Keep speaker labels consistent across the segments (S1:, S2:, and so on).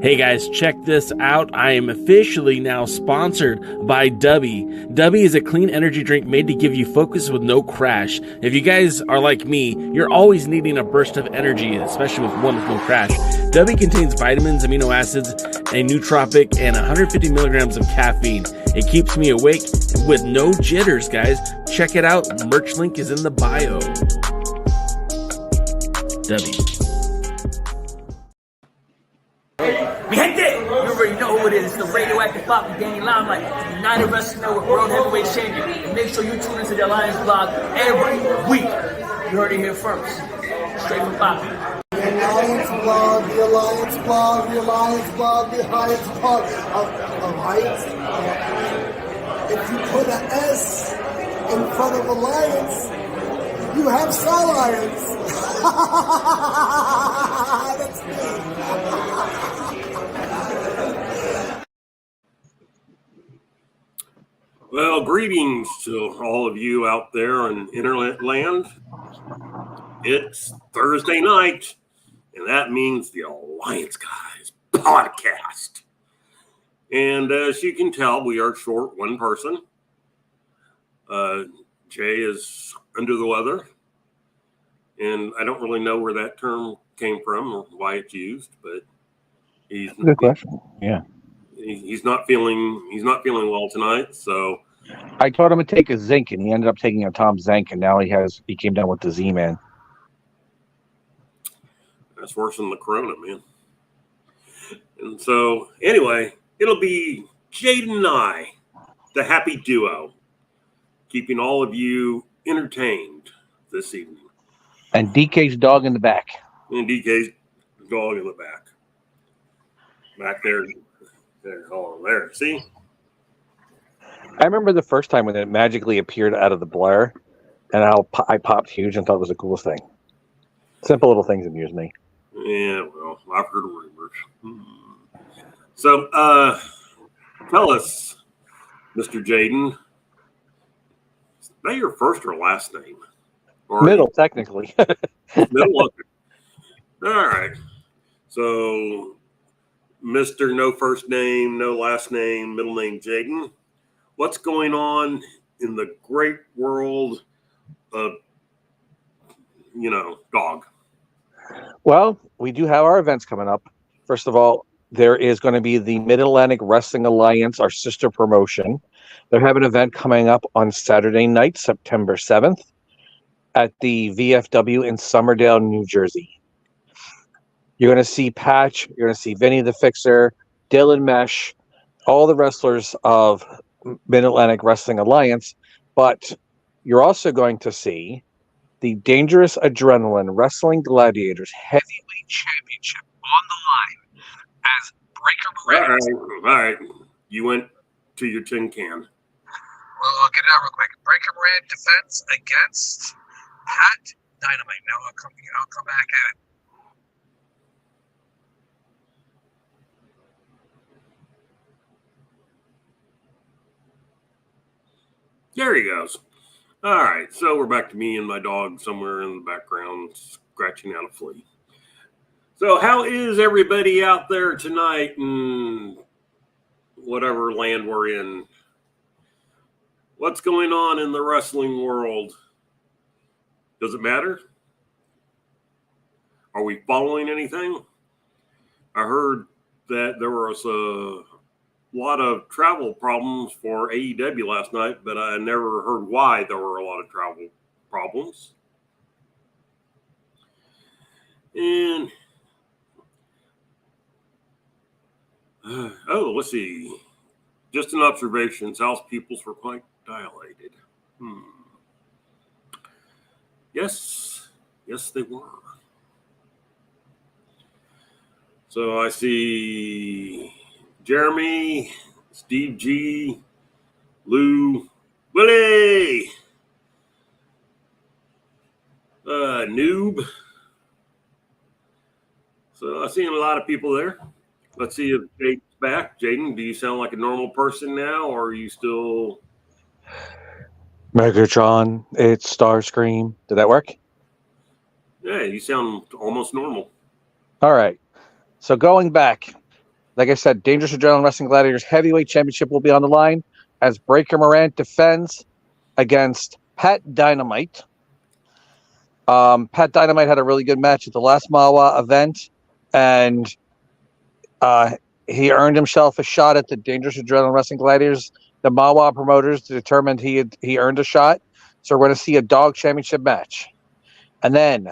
S1: Hey guys, check this out. I am officially now sponsored by Dubby. Dubby is a clean energy drink made to give you focus with no crash. If you guys are like me, you're always needing a burst of energy, especially with one with no crash. Dubby contains vitamins, amino acids, a nootropic, and 150 milligrams of caffeine. It keeps me awake with no jitters, guys. Check it out. Merch link is in the bio. Dubby.
S2: Mi gente, you already know who it is. It's the radioactive pop with Danny Limelight, United Wrestling Network World Heavyweight Champion. And make sure you tune into the Alliance blog every week. You heard it here first. Straight from Poppy.
S3: The Alliance blog, the Alliance blog, the Alliance blog, the Alliance blog. Alliance? If you put an S in front of Alliance, you have Alliance. That's me.
S4: Well, greetings to all of you out there in internet land. It's Thursday night, and that means the Alliance Guys podcast. And as you can tell, we are short one person. Jay is under the weather, and I don't really know where that term came from or why it's used, but he's
S5: good question. Yeah.
S4: He's not feeling well tonight, so
S5: I told him to take a zinc, and he ended up taking a Tom Zinc, and now he came down with the Z-Man.
S4: That's worse than the corona, man. And so anyway, it'll be Jaden and I, the happy duo, keeping all of you entertained this evening.
S5: And DK's dog in the back.
S4: And DK's dog in the back. Back there. Oh, there. See?
S5: I remember the first time when it magically appeared out of the blur, and I popped huge and thought it was the coolest thing. Simple little things amuse me.
S4: Yeah, well, I've heard rumors. So, tell us, Mr. Jaden, is that your first or last name? Or
S5: middle, technically.
S4: Middle, okay. All right. So, Mr. No first name, no last name, middle name Jaden. What's going on in the great world of, dog?
S5: Well, we do have our events coming up. First of all, there is going to be the Mid-Atlantic Wrestling Alliance, our sister promotion. They have an event coming up on Saturday night, September 7th, at the VFW in Somerdale, New Jersey. You're going to see Patch, you're going to see Vinny the Fixer, Dylan Mesh, all the wrestlers of Mid-Atlantic Wrestling Alliance, but you're also going to see the Dangerous Adrenaline Wrestling Gladiators Heavyweight Championship on the line as Breaker Brand.
S4: All right. You went to your tin can.
S5: Well, I'll get it out real quick. Breaker Brand defense against Pat Dynamite. Now I'll come back at it.
S4: There he goes. All right, so we're back to me and my dog somewhere in the background scratching out a flea. So how is everybody out there tonight in whatever land we're in? What's going on in the wrestling world? Does it matter? Are we following anything? I heard that there was a lot of travel problems for AEW last night, but I never heard why there were a lot of travel problems. And let's see. Just an observation. South peoples were quite dilated. Yes, they were. So I see Jeremy, Steve G, Lou, Willie, Noob. So I see a lot of people there. Let's see if Jaden's back. Jaden, do you sound like a normal person now, or are you still...
S5: Megatron, it's Starscream. Did that work?
S4: Yeah, you sound almost normal.
S5: All right. So going back, like I said, Dangerous Adrenaline Wrestling Gladiators Heavyweight Championship will be on the line as Breaker Morant defends against Pat Dynamite. Pat Dynamite had a really good match at the last Mawa event, and he earned himself a shot at the Dangerous Adrenaline Wrestling Gladiators. The Mawa promoters determined he earned a shot, so we're going to see a dog championship match. And then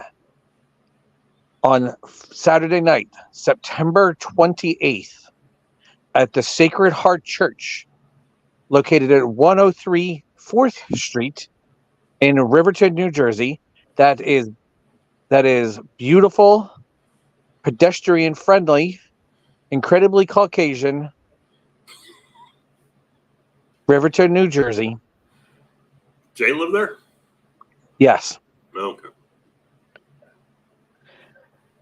S5: on Saturday night, September 28th, at the Sacred Heart Church, located at 103 4th Street in Riverton, New Jersey. That is beautiful, pedestrian-friendly, incredibly Caucasian, Riverton, New Jersey.
S4: Jay live there?
S5: Yes.
S4: Okay.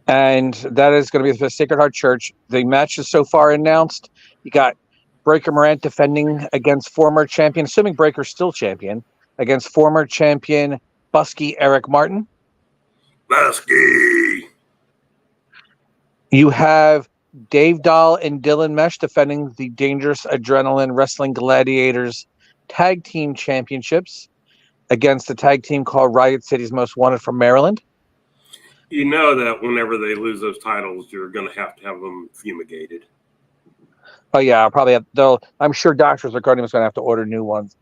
S5: And that is going to be the Sacred Heart Church. The matches so far announced. You got Breaker Morant defending against former champion, assuming Breaker's still champion, against former champion Busky Eric Martin.
S4: Busky!
S5: You have Dave Dahl and Dylan Mesh defending the Dangerous Adrenaline Wrestling Gladiators Tag Team Championships against a tag team called Riot City's Most Wanted from Maryland.
S4: You know that whenever they lose those titles, you're going to have them fumigated.
S5: Oh yeah, I'll probably have. Though I'm sure Doctors Recording is going to have to order new ones.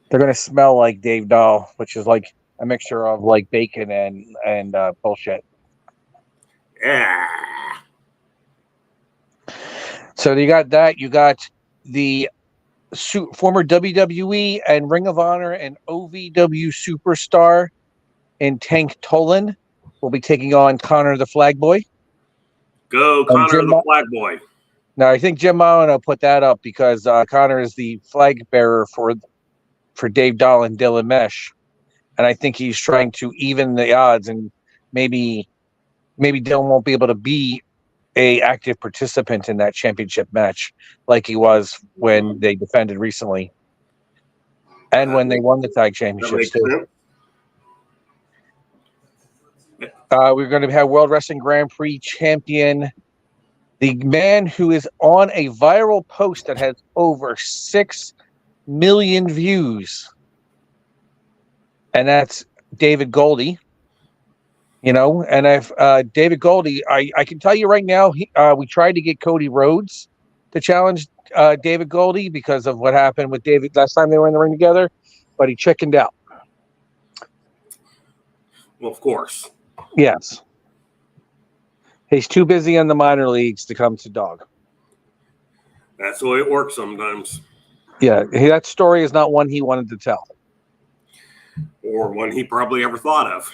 S5: They're going to smell like Dave Dahl, which is like a mixture of like bacon and bullshit.
S4: Yeah.
S5: So you got that. You got the former WWE and Ring of Honor and OVW superstar and Tank Tolan will be taking on Connor the Flag Boy.
S4: Go, Connor the Flag Boy.
S5: Now, I think Jim Mono put that up because Connor is the flag bearer for Dave Dahl and Dylan Mesh. And I think he's trying to even the odds, and maybe Dylan won't be able to be a active participant in that championship match like he was when they defended recently. And when they won the tag championships too. We're going to have World Wrestling Grand Prix champion, the man who is on a viral post that has over 6 million views. And that's David Goldie. You know, and David Goldie, I can tell you right now, we tried to get Cody Rhodes to challenge David Goldie because of what happened with David last time they were in the ring together, but he chickened out.
S4: Well, of course.
S5: Yes. He's too busy in the minor leagues to come to Dog.
S4: That's the way it works sometimes.
S5: Yeah, that story is not one he wanted to tell.
S4: Or one he probably ever thought of.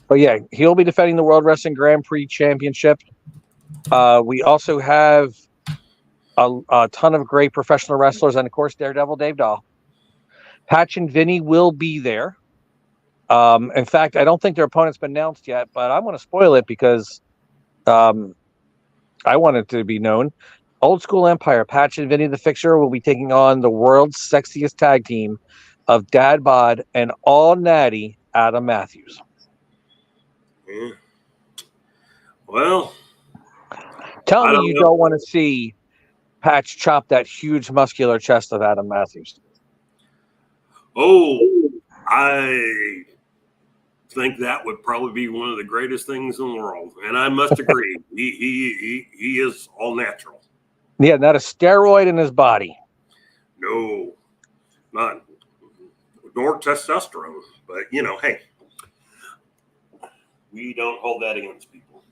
S5: But yeah, he'll be defending the World Wrestling Grand Prix Championship. We also have a ton of great professional wrestlers, and of course, Daredevil Dave Dahl. Patch and Vinny will be there. In fact, I don't think their opponent's been announced yet, but I'm going to spoil it because I want it to be known. Old School Empire, Patch and Vinny the Fixer will be taking on the world's sexiest tag team of Dad Bod and All Natty Adam Matthews.
S4: Yeah. Well,
S5: tell me you don't want to see Patch chop that huge muscular chest of Adam Matthews.
S4: Oh, I think that would probably be one of the greatest things in the world, and I must agree. he is all natural.
S5: Yeah, not a steroid in his body.
S4: No, not nor testosterone. But you know, hey, We don't hold that against people.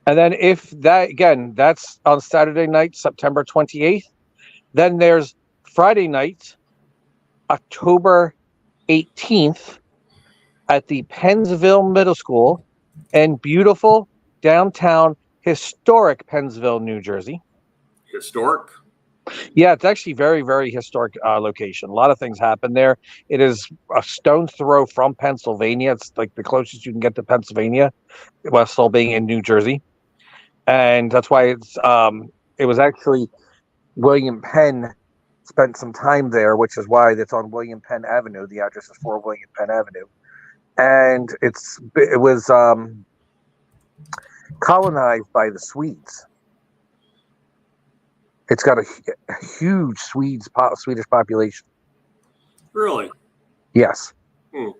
S5: And then if that, again, that's on Saturday night, September 28th. Then there's Friday night, October 18th at the Pennsville Middle School in beautiful downtown historic Pennsville, New Jersey.
S4: Historic?
S5: Yeah, it's actually very, very historic location. A lot of things happen there. It is a stone's throw from Pennsylvania. It's like the closest you can get to Pennsylvania, while still being in New Jersey. And that's why it was actually William Penn spent some time there, which is why it's on William Penn Avenue. The address is 4 William Penn Avenue. And it was colonized by the Swedes. It's got a huge Swedish population.
S4: Really?
S5: Yes.
S4: I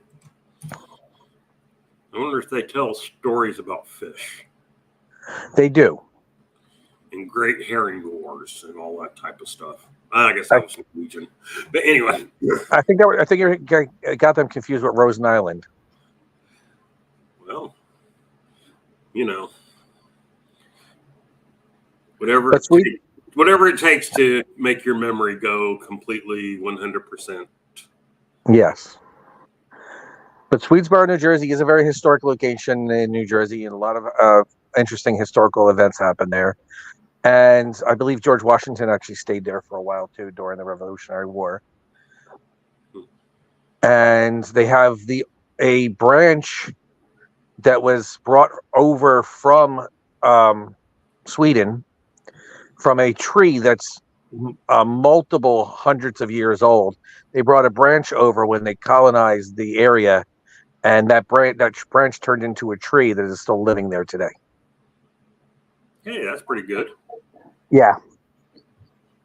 S4: wonder if they tell stories about fish.
S5: They do.
S4: And great herring wars and all that type of stuff. I guess that was Norwegian. But anyway.
S5: I think you got them confused with Rosen Island.
S4: Well, whatever it takes to make your memory go completely 100%.
S5: Yes. But Swedesboro, New Jersey is a very historic location in New Jersey, and a lot of interesting historical events happen there. And I believe George Washington actually stayed there for a while, too, during the Revolutionary War. And they have a branch that was brought over from Sweden from a tree that's multiple hundreds of years old. They brought a branch over when they colonized the area, and that branch turned into a tree that is still living there today.
S4: Hey, that's pretty good.
S5: Yeah.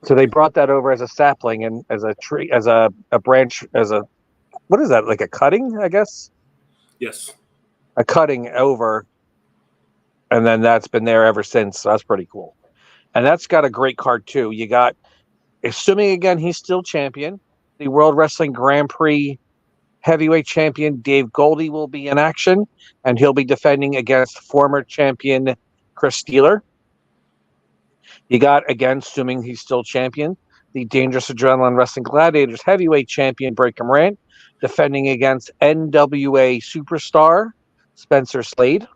S5: So they brought that over as a sapling and as a tree, as a branch, what is that, like a cutting, I guess?
S4: Yes.
S5: A cutting over, and then that's been there ever since. So that's pretty cool. And that's got a great card, too. You got, assuming, again, he's still champion, the World Wrestling Grand Prix heavyweight champion Dave Goldie will be in action, and he'll be defending against former champion Chris Steeler. You got, again, assuming he's still champion, the Dangerous Adrenaline Wrestling Gladiators heavyweight champion Breakham Rant, defending against NWA superstar Spencer Slade.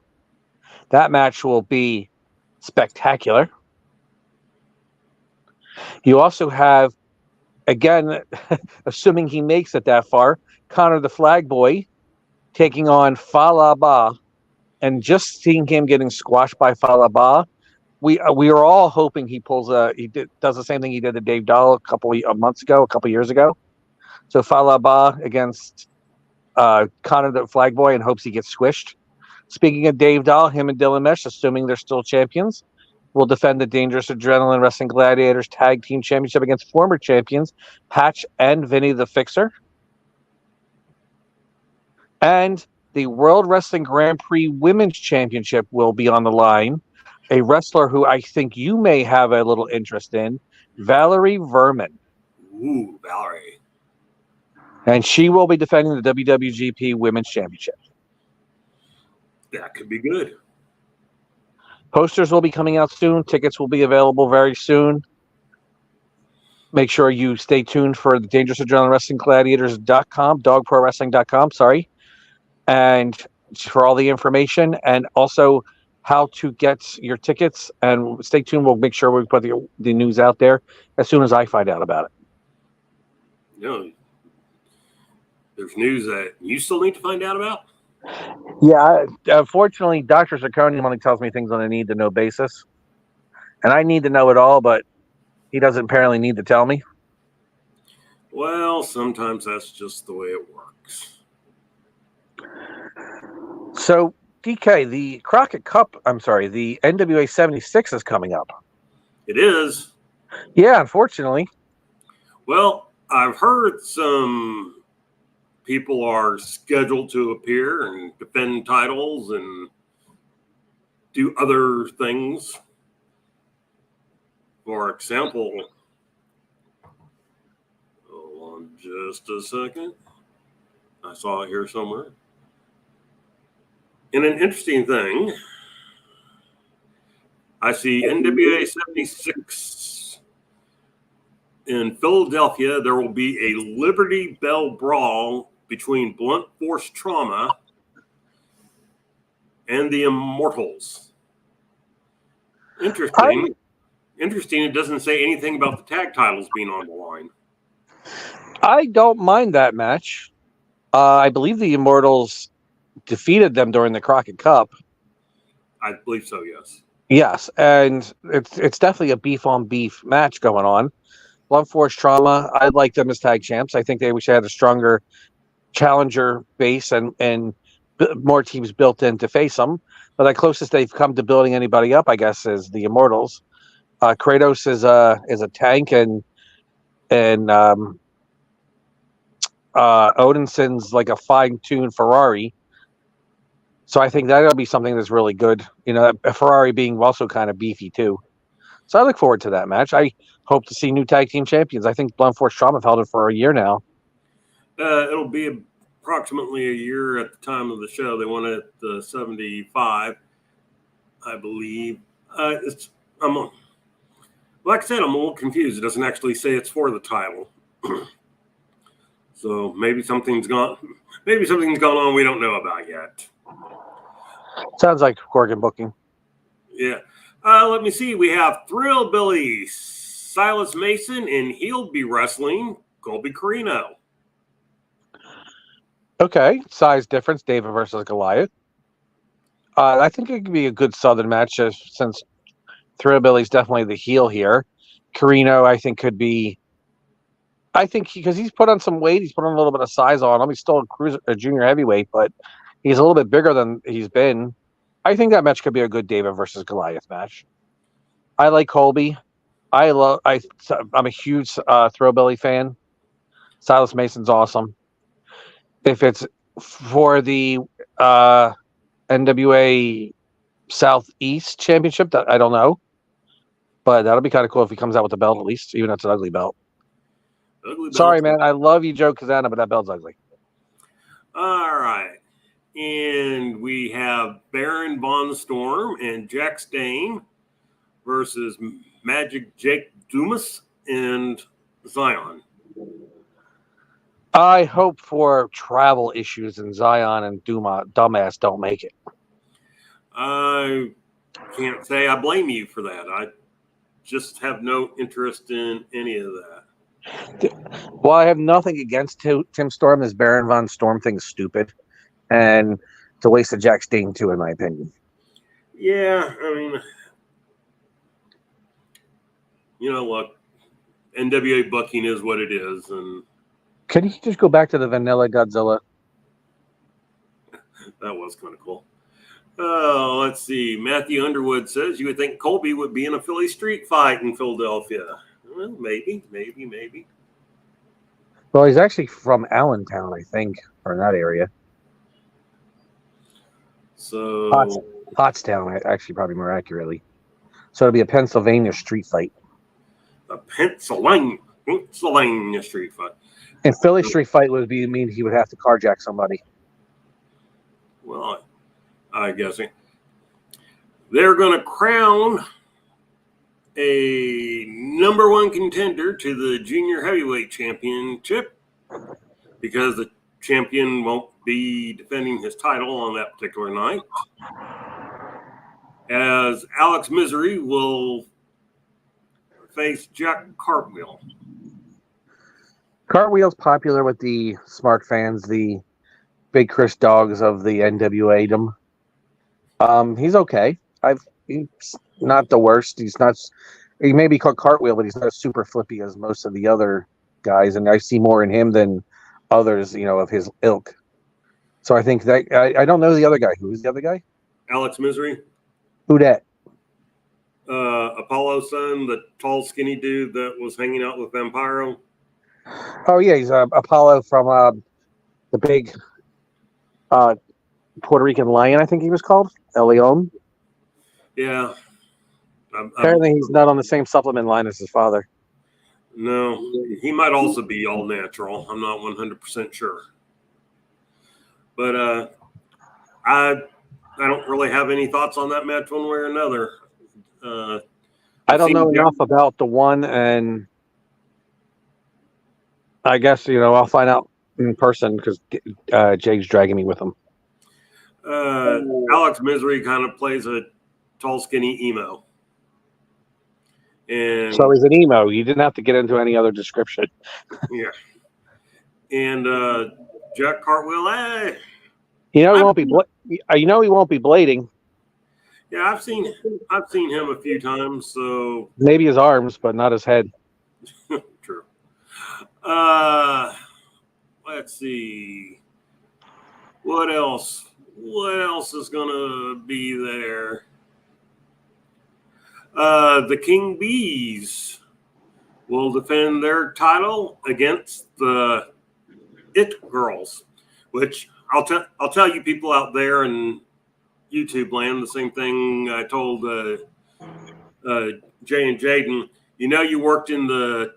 S5: That match will be spectacular. You also have, again, assuming he makes it that far, Connor the Flag Boy taking on Falaba. And just seeing him getting squashed by Falaba, we are all hoping he does the same thing he did to Dave Dahl a couple years ago. So Falaba against Connor the Flag Boy, and hopes he gets squished. Speaking of Dave Dahl, him and Dylan Mesh, assuming they're still champions, will defend the Dangerous Adrenaline Wrestling Gladiators Tag Team Championship against former champions Patch and Vinny the Fixer. And the World Wrestling Grand Prix Women's Championship will be on the line. A wrestler who I think you may have a little interest in, Valerie Verman.
S4: Ooh, Valerie.
S5: And she will be defending the WWGP Women's Championship.
S4: That could be good.
S5: Posters will be coming out soon. Tickets will be available very soon. Make sure you stay tuned for the Dangerous Adrenaline Wrestling Gladiators.com, dogprowrestling.com, sorry. And for all the information, and also how to get your tickets. And stay tuned. We'll make sure we put the news out there as soon as I find out about it.
S4: There's news that you still need to find out about?
S5: Yeah, unfortunately, Dr. Zirconium only tells me things on a need-to-know basis. And I need to know it all, but he doesn't apparently need to tell me.
S4: Well, sometimes that's just the way it works.
S5: So, DK, the Crockett Cup, the NWA 76 is coming up.
S4: It is?
S5: Yeah, unfortunately.
S4: Well, I've heard some people are scheduled to appear and defend titles and do other things. For example, hold on just a second. I saw it here somewhere. And an interesting thing, I see NWA 76 in Philadelphia. There will be a Liberty Bell brawl between Blunt Force Trauma and the Immortals. Interesting. Interesting. It doesn't say anything about the tag titles being on the line.
S5: I don't mind that match. I believe the Immortals defeated them during the Crockett Cup.
S4: I believe so, yes.
S5: Yes, and it's definitely a beef on beef match going on. Blunt Force Trauma, I like them as tag champs. I think they wish they had a stronger challenger base and more teams built in to face them. But the closest they've come to building anybody up, I guess, is the Immortals. Kratos is a tank, and Odinson's like a fine-tuned Ferrari. So I think that'll be something that's really good. You know, a Ferrari being also kind of beefy too. So I look forward to that match. I hope to see new tag team champions. I think Blunt Force Trauma have held it for a year now.
S4: It'll be approximately a year at the time of the show. They won it at 75, I believe. Like I said, I'm a little confused. It doesn't actually say it's for the title. So maybe something's gone on we don't know about yet.
S5: Sounds like Corgan booking.
S4: Yeah. Let me see. We have Thrillbilly Silas Mason, and he'll be wrestling Colby Carino.
S5: Okay, size difference, David versus Goliath. I think it could be a good Southern match since Thrillbilly's definitely the heel here. Carino, I think, could be. I think because he's put on some weight, he's put on a little bit of size on him. He's still a junior heavyweight, but he's a little bit bigger than he's been. I think that match could be a good David versus Goliath match. I like Colby. I'm a huge Thrillbilly fan. Silas Mason's awesome. If it's for the NWA Southeast Championship, that I don't know, but that'll be kind of cool if he comes out with the belt at least, even if it's an ugly belt. Sorry, man. I love you, Joe Kazana, but that belt's ugly.
S4: All right. And we have Baron Von Storm and Jack Stain versus Magic Jake Dumas and Zion.
S5: I hope for travel issues and Zion and Dumbass don't make it.
S4: I can't say I blame you for that. I just have no interest in any of that.
S5: Well, I have nothing against Tim Storm. This Baron Von Storm thing is stupid. And it's a waste of Jack Stain, too, in my opinion.
S4: Yeah, I mean, you know, look, NWA booking is what it is. And
S5: can you just go back to the Vanilla Godzilla?
S4: That was kind of cool. Let's see. Matthew Underwood says, you would think Colby would be in a Philly street fight in Philadelphia. Well, maybe.
S5: Well, he's actually from Allentown, I think, or in that area.
S4: So
S5: Pottstown, actually, probably more accurately. So it'll be a Pennsylvania street fight.
S4: A Pennsylvania street fight.
S5: And Philly street fight would mean he would have to carjack somebody.
S4: Well, I guess they're going to crown a number one contender to the junior heavyweight championship because the champion won't be defending his title on that particular night. As Alex Misery will face Jack Cartwheel.
S5: Cartwheel's popular with the smart fans, the big Chris dogs of the NWA-dom. He's okay. He's not the worst. He may be called Cartwheel, but he's not as super flippy as most of the other guys, and I see more in him than others, of his ilk. So I think that I don't know the other guy. Who is the other guy?
S4: Alex Misery.
S5: Who that?
S4: Apollo's son, the tall, skinny dude that was hanging out with Vampiro.
S5: Oh yeah, he's Apollo from the big Puerto Rican lion. I think he was called El Leon.
S4: Yeah.
S5: Apparently, he's not on the same supplement line as his father.
S4: No, he might also be all natural. I'm not 100% sure. But I don't really have any thoughts on that match one way or another.
S5: I don't know enough about the one, and I guess I'll find out in person because Jake's dragging me with him.
S4: Alex Misery kind of plays a tall, skinny emo. And
S5: so he's an emo. You didn't have to get into any other description.
S4: Yeah. And Jack Cartwheel,
S5: he won't be. He won't be blading.
S4: Yeah, I've seen him a few times. So
S5: maybe his arms, but not his head.
S4: True. Let's see. What else? What else is gonna be there? The King Bees will defend their title against the It Girls, which I'll tell you people out there in YouTube land the same thing I told Jay and Jaden. You worked in the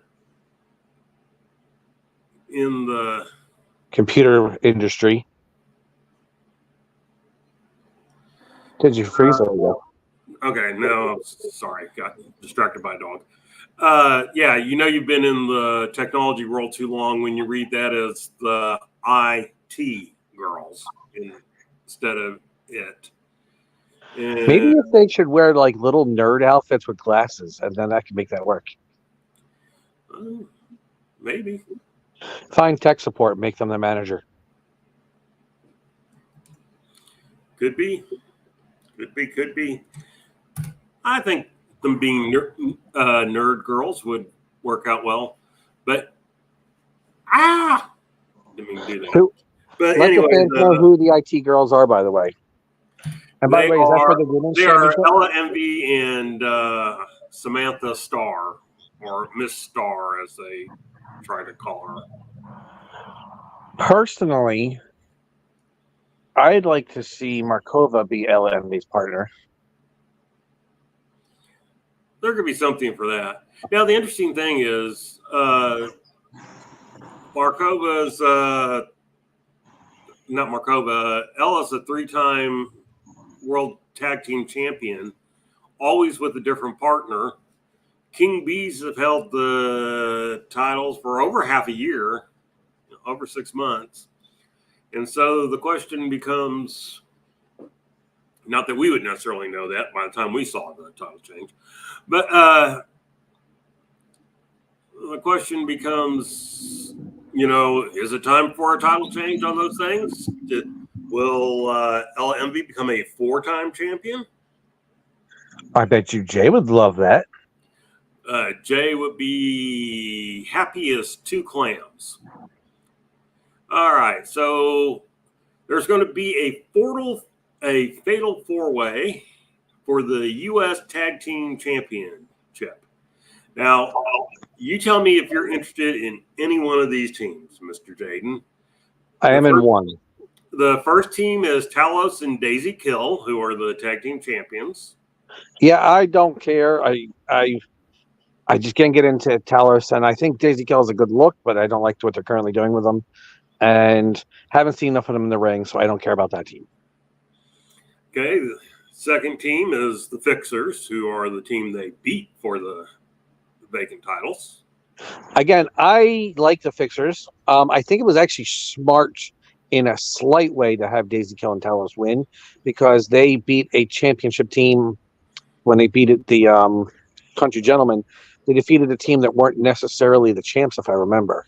S5: computer industry. Did you freeze it?
S4: Okay, no, sorry, got distracted by a dog. Yeah, you've been in the technology world too long when you read that as the IT girls instead of it. And
S5: maybe if they should wear like little nerd outfits with glasses, and then I can make that work.
S4: Maybe.
S5: Find tech support, make them the manager.
S4: Could be. I think them being nerd girls would work out well, but didn't mean to do that. But
S5: let
S4: anyway,
S5: the fans know who the IT girls are, by the way. And by the way, is that for the women's championship?
S4: They are Ella Envy and Samantha Starr, or Miss Starr, as they try to call her.
S5: Personally, I'd like to see Markova be Ella Envy's partner.
S4: There could be something for that. Now, the interesting thing is Markova's not Markova. Ella's a 3-time World Tag Team Champion, always with a different partner. King Bees have held the titles for over half a year, over 6 months. And so the question becomes, not that we would necessarily know that by the time we saw the title change, but the question becomes, is it time for a title change on those things? Will Ella Envy become a 4-time champion?
S5: I bet you Jay would love that.
S4: Jay would be happy as 2 clams. All right, so there's going to be a fatal 4-way for the U.S. Tag Team Championship. Now, you tell me if you're interested in any one of these teams, Mr. Jaden.
S5: I am in one.
S4: The first team is Talos and Daisy Kill, who are the tag team champions.
S5: Yeah, I don't care. I just can't get into Talos, and I think Daisy Kill is a good look, but I don't like what they're currently doing with them. And haven't seen enough of them in the ring, so I don't care about that team.
S4: Okay, the second team is the Fixers, who are the team they beat for the vacant titles.
S5: Again, I like the Fixers. I think it was actually smart in a slight way to have Daisy Kill and Talos win, because they beat a championship team when they beat the Country Gentlemen. They defeated a team that weren't necessarily the champs, if I remember.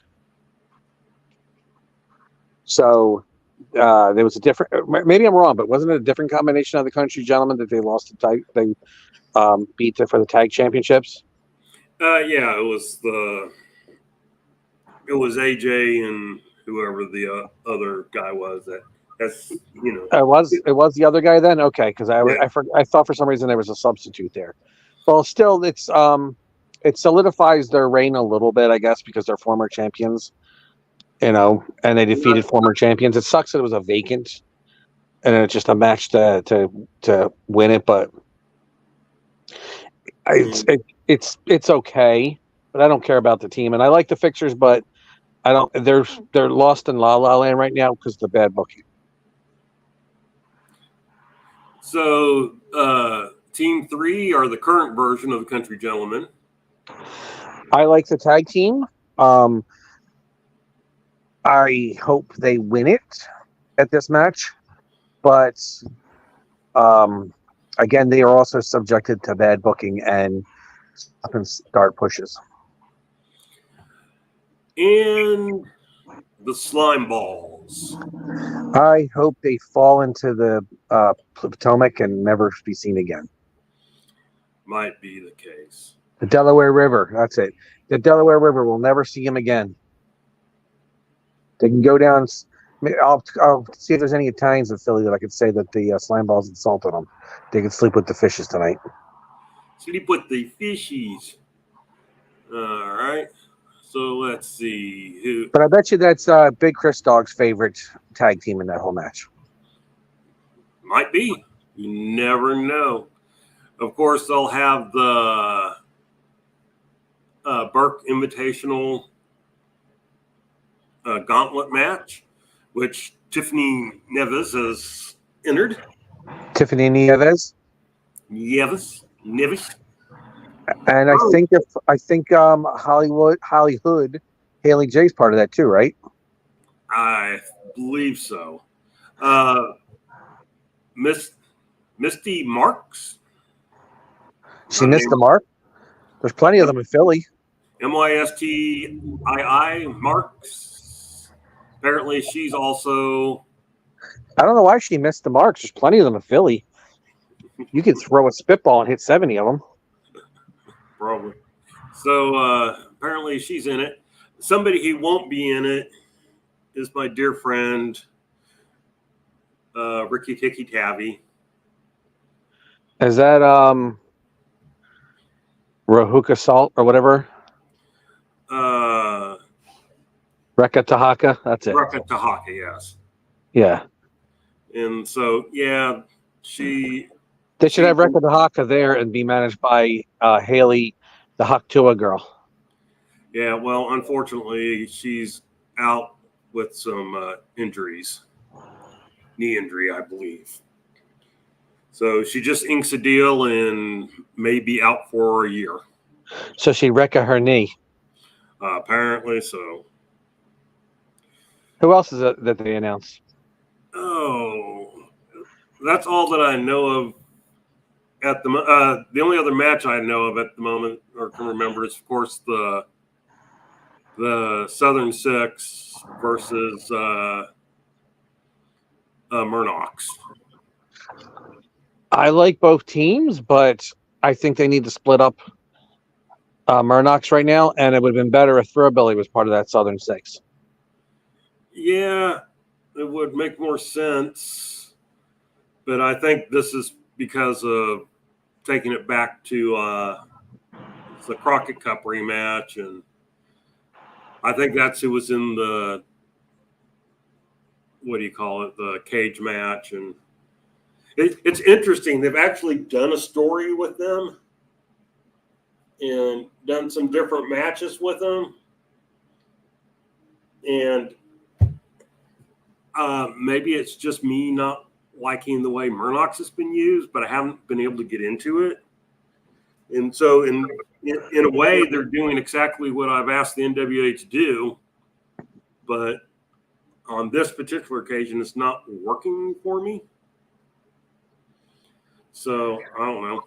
S5: So there was a different, maybe I'm wrong, but wasn't it a different combination of the Country Gentlemen that they lost they beat for the tag championships?
S4: Yeah, it was AJ and whoever the other guy was. That's
S5: It was the other guy then. Okay, because I thought for some reason there was a substitute there. Well, still, it solidifies their reign a little bit, I guess, because they're former champions. And they defeated former champions. It sucks that it was a vacant, and it's just a match to win it. But it's okay. But I don't care about the team, and I like the Fixers, but I don't. They're lost in La La Land right now because of the bad booking.
S4: So, Team 3 are the current version of the Country Gentlemen.
S5: I like the tag team. I hope they win it at this match, but again, they are also subjected to bad booking and stop and start pushes.
S4: And the Slime Balls.
S5: I hope they fall into the Potomac and never be seen again.
S4: Might be the case.
S5: The Delaware River, that's it. The Delaware River, will never see him again. They can go down. I'll see if there's any Italians in Philly that I could say that the Slime Balls insulted them. They can sleep with the fishes tonight.
S4: Sleep with the fishies. All right. So let's see who.
S5: But I bet you that's Big Chris Dog's favorite tag team in that whole match.
S4: Might be. You never know. Of course, they'll have the Burke Invitational gauntlet match, which Tiffany Neves has entered.
S5: Tiffany Neves.
S4: Neves.
S5: And I think Hollywood, Haley J's part of that too, right?
S4: I believe so. Misty Marks.
S5: She missed the mark. There's plenty of them in Philly.
S4: Mistii Marks. Apparently, she's also.
S5: I don't know why she missed the marks. There's plenty of them in Philly. You could throw a spitball and hit 70 of them.
S4: Probably. So apparently she's in it. Somebody who won't be in it is my dear friend Ricky Tikki Tavi.
S5: Is that Rahuka Salt or whatever? Rekka Tahaka. That's it.
S4: Rekka Tahaka, yes.
S5: Yeah.
S4: And so they
S5: should have Rekka Tahaka there and be managed by Haley, the Haktua girl.
S4: Yeah, well, unfortunately, she's out with some injuries. Knee injury, I believe. So she just inks a deal and may be out for a year.
S5: So she Rekka her knee.
S4: Apparently so.
S5: Who else is it that they announced?
S4: Oh, that's all that I know of. At the only other match I know of at the moment or can remember is, of course, the Southern Six versus Murnox.
S5: I like both teams, but I think they need to split up Murnox right now, and it would have been better if Throwbilly was part of that Southern Six.
S4: Yeah, it would make more sense, but I think this is because of taking it back to the Crockett Cup rematch, and I think that's who was in the the cage match. And it's interesting. They've actually done a story with them and done some different matches with them. And maybe it's just me not liking the way Murnox has been used, but I haven't been able to get into it. And so in a way, they're doing exactly what I've asked the NWA to do, but on this particular occasion, it's not working for me. So I don't know.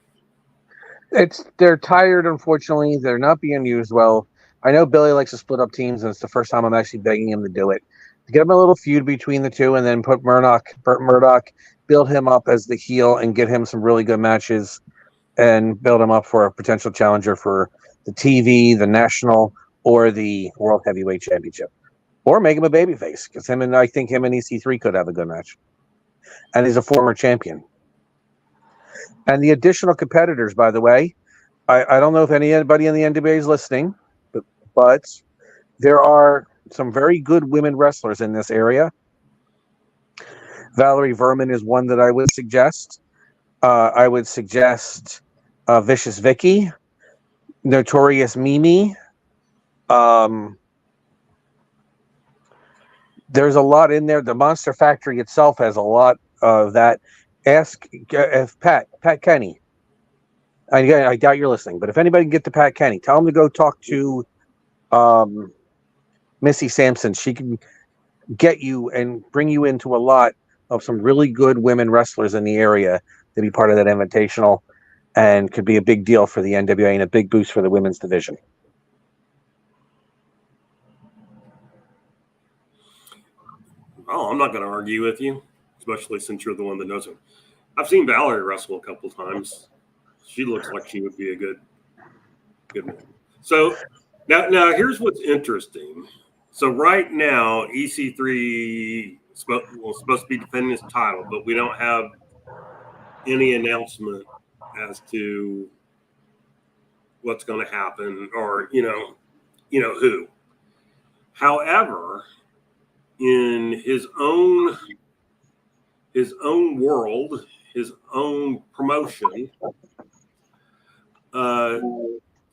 S5: They're tired, unfortunately. They're not being used well. I know Billy likes to split up teams, and it's the first time I'm actually begging him to do it. To get him a little feud between the two, and then put Burt Murdoch, build him up as the heel, and get him some really good matches, and build him up for a potential challenger for the TV, the national, or the World Heavyweight Championship. Or make him a babyface, because I think him and EC3 could have a good match. And he's a former champion. And the additional competitors, by the way, I don't know if anybody in the NWA is listening, but there are some very good women wrestlers in this area. Valerie Verman is one that I would suggest. I would suggest Vicious Vicky, Notorious Mimi. There's a lot in there. The Monster Factory itself has a lot of that. Ask if Pat Kenny. I doubt you're listening, but if anybody can get to Pat Kenny, tell him to go talk to Missy Sampson. She can get you and bring you into a lot of some really good women wrestlers in the area to be part of that invitational, and could be a big deal for the NWA and a big boost for the women's division.
S4: Oh, I'm not going to argue with you, especially since you're the one that knows him. I've seen Valerie wrestle a couple times. She looks like she would be a good one. So now here's what's interesting. So right now, EC3 supposed to be defending his title, but we don't have any announcement as to what's going to happen, or who. However, in his own world, his own promotion,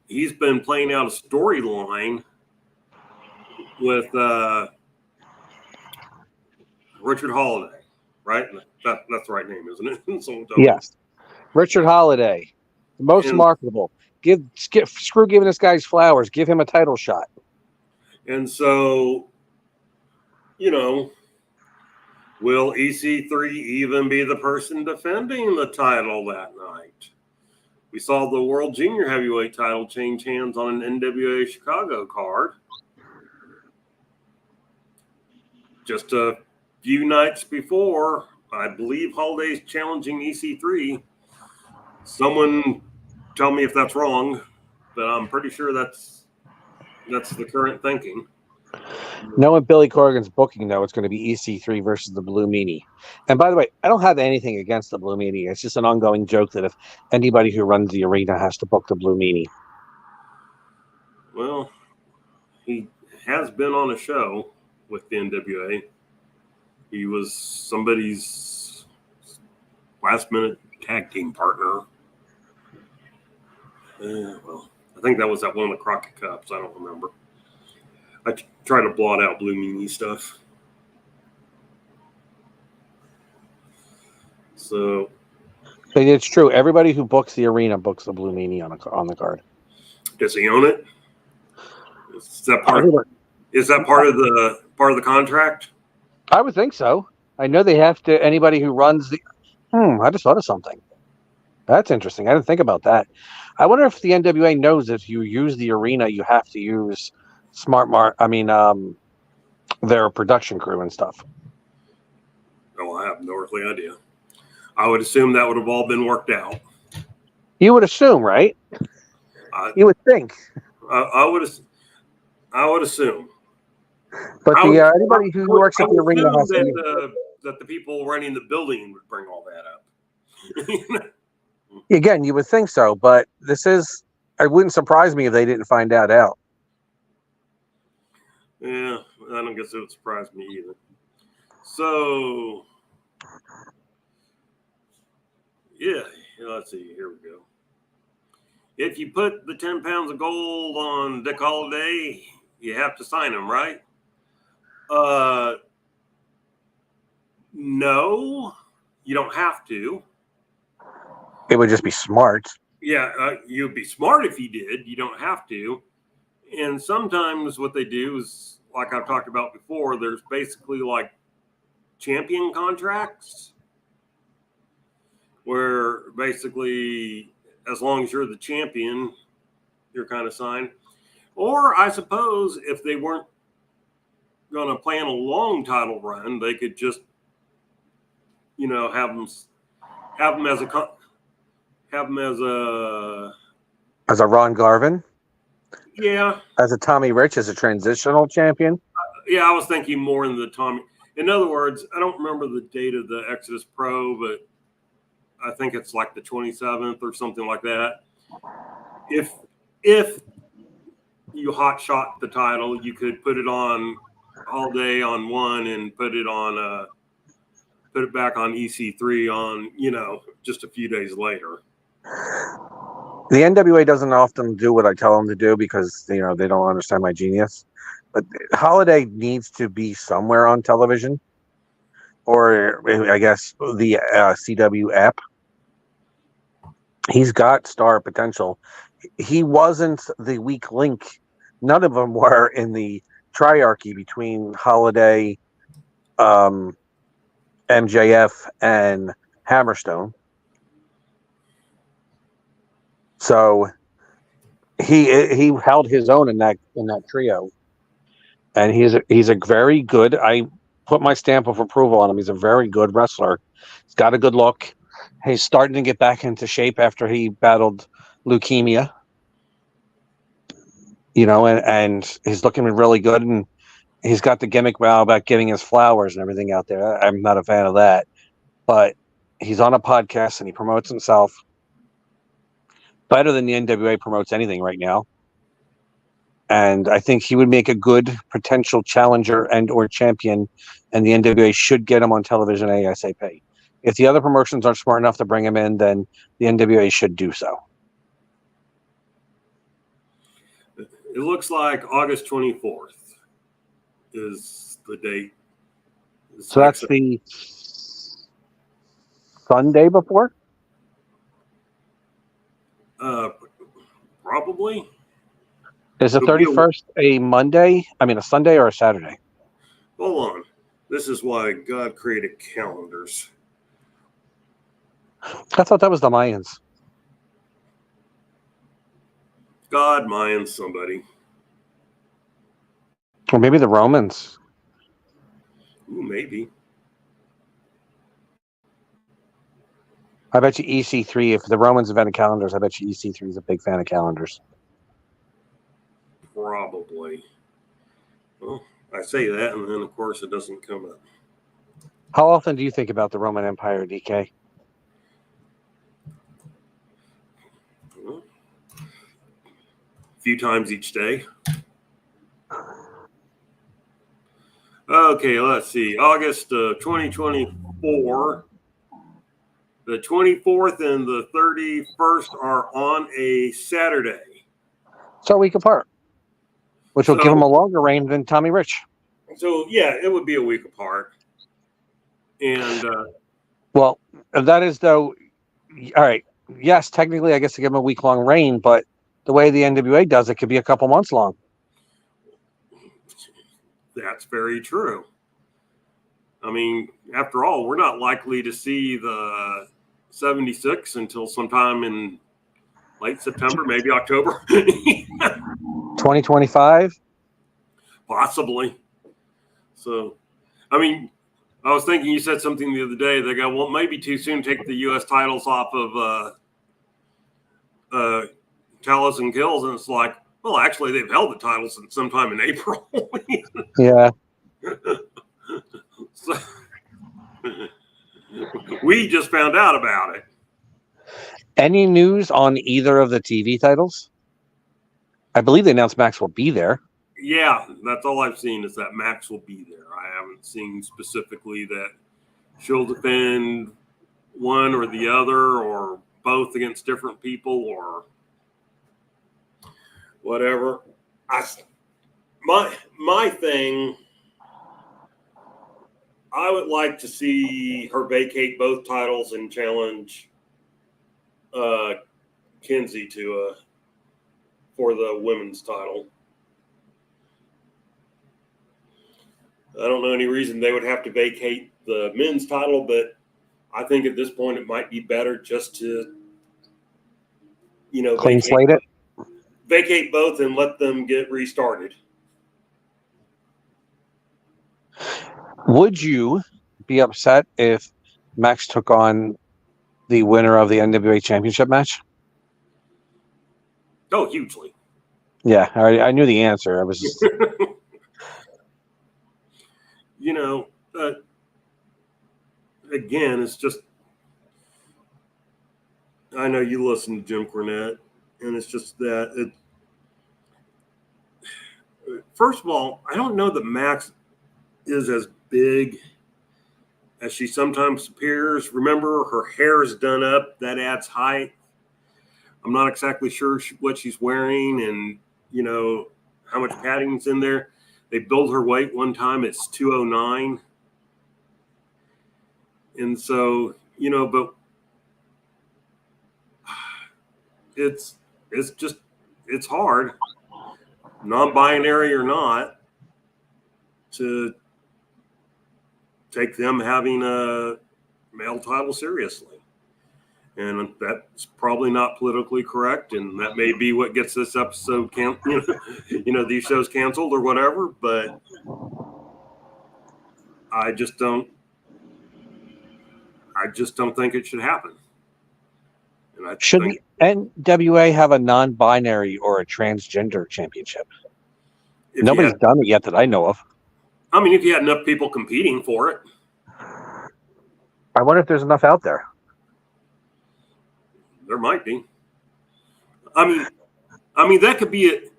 S4: he's been playing out a storyline with Richard Holiday, right? That's the right name, isn't it?
S5: Yes, Richard Holiday, the most marketable. Screw giving this guy's flowers. Give him a title shot.
S4: And so, will EC3 even be the person defending the title that night? We saw the World Junior Heavyweight title change hands on an NWA Chicago card just a few nights before. I believe Holiday's challenging EC3. Someone tell me if that's wrong, but I'm pretty sure that's the current thinking.
S5: Knowing Billy Corgan's booking, though, it's going to be EC3 versus the Blue Meanie. And by the way, I don't have anything against the Blue Meanie. It's just an ongoing joke that if anybody who runs the arena has to book the Blue Meanie.
S4: Well, he has been on a show with the NWA. He was somebody's last-minute tag team partner. Well, I think that was at one of the Crockett Cups. I don't remember. I try to blot out Blue Meanie stuff. So
S5: it's true. Everybody who books the arena books the Blue Meanie on the card.
S4: Does he own it? Is that part of the contract?
S5: I would think so. I know they have to. Anybody who runs the. I just thought of something. That's interesting. I didn't think about that. I wonder if the NWA knows if you use the arena, you have to use their production crew and stuff.
S4: Oh, I have no earthly idea. I would assume that would have all been worked out.
S5: You would assume, right? You would think.
S4: I would assume.
S5: But anybody who works at the arena has
S4: that the people running the building would bring all that up.
S5: Again, you would think so, but it wouldn't surprise me if they didn't find out.
S4: Yeah, I don't guess it would surprise me either. So, yeah, let's see. Here we go. If you put the 10 pounds of gold on Dick Holiday, you have to sign him, right? No, you don't have to.
S5: It would just be smart.
S4: Yeah, you'd be smart if you did. You don't have to. And sometimes what they do is, like I've talked about before, there's basically like champion contracts where basically as long as you're the champion, you're kind of signed. Or I suppose if they weren't going to plan a long title run, they could just, have them
S5: as a Ron Garvin.
S4: Yeah.
S5: As a Tommy Rich, as a transitional champion.
S4: Yeah, I was thinking more in the Tommy. In other words, I don't remember the date of the Exodus Pro, but I think it's like the 27th or something like that. If you hot shot the title, you could put it on all day on one and put it back on EC3 on, just a few days later.
S5: The NWA doesn't often do what I tell them to do because, they don't understand my genius. But Holiday needs to be somewhere on television or I guess the CW app. He's got star potential. He wasn't the weak link. None of them were in the triarchy between Holiday, MJF, and Hammerstone. So he held his own in that trio, and he's a very good. I put my stamp of approval on him. He's a very good wrestler. He's got a good look. He's starting to get back into shape after he battled leukemia. And he's looking really good, and he's got the gimmick now about giving his flowers and everything out there. I'm not a fan of that, but he's on a podcast and he promotes himself better than the NWA promotes anything right now. And I think he would make a good potential challenger and or champion, and the NWA should get him on television ASAP. If the other promotions aren't smart enough to bring him in, then the NWA should do so.
S4: It looks like August 24th is the date.
S5: So that's the Sunday before?
S4: Probably.
S5: Is the 31st a Monday? I mean, a Sunday or a Saturday?
S4: Hold on. This is why God created calendars.
S5: I thought that was the Mayans.
S4: God, Mayans, somebody.
S5: Or maybe the Romans.
S4: Ooh, maybe.
S5: I bet you EC3, if the Romans invented calendars, I bet you EC3 is a big fan of calendars.
S4: Probably. Well, I say that, and then, of course, it doesn't come up.
S5: How often do you think about the Roman Empire, DK?
S4: Well, a few times each day. Okay, let's see. August 2024. The 24th and the 31st are on a Saturday.
S5: So a week apart, which will give him a longer reign than Tommy Rich.
S4: So, yeah, it would be a week apart. And
S5: well, that is, though, all right. Yes, technically, I guess to give him a week-long reign, but the way the NWA does it could be a couple months long.
S4: That's very true. I mean, after all, we're not likely to see the 76 until sometime in late September, maybe October.
S5: 2025?
S4: Possibly. So, I mean, I was thinking you said something the other day. They go, well, maybe too soon to take the U.S. titles off of Chalice and Kills. And it's like, well, actually, they've held the titles since sometime in April.
S5: Yeah.
S4: So, we just found out about it.
S5: Any news on either of the TV titles? I believe they announced Max will be there.
S4: Yeah, that's all I've seen is that Max will be there. I haven't seen specifically that she'll defend one or the other or both against different people or whatever. My thing, I would like to see her vacate both titles and challenge Kinsey for the women's title. I don't know any reason they would have to vacate the men's title, but I think at this point it might be better just to,
S5: Clean slate it.
S4: Vacate both and let them get restarted.
S5: Would you be upset if Max took on the winner of the NWA Championship match?
S4: Oh, hugely.
S5: Yeah, I knew the answer. I was just...
S4: again, it's just, I know you listen to Jim Cornette, and it's just that first of all, I don't know that Max is as big as she sometimes appears. Remember, her hair is done up. That adds height. I'm not exactly sure what she's wearing and, how much padding's in there. They billed her weight one time. It's 209. And so, but it's hard, non-binary or not, to take them having a male title seriously. And that's probably not politically correct, and that may be what gets this episode these shows canceled or whatever. But I just don't think it should happen. And
S5: should the NWA have a non-binary or a transgender championship? Nobody's done it yet that I know of.
S4: I mean, if you had enough people competing for it.
S5: I wonder if there's enough out there.
S4: There might be. I mean, that could be it.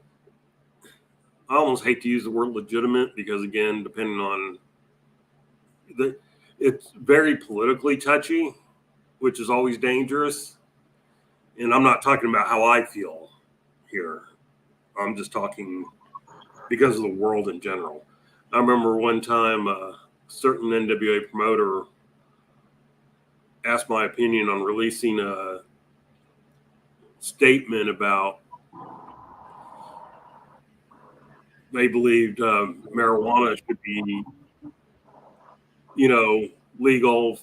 S4: I almost hate to use the word legitimate because, again, depending on it's very politically touchy, which is always dangerous. And I'm not talking about how I feel here. I'm just talking because of the world in general. I remember one time a certain NWA promoter asked my opinion on releasing a statement about they believed marijuana should be, legal,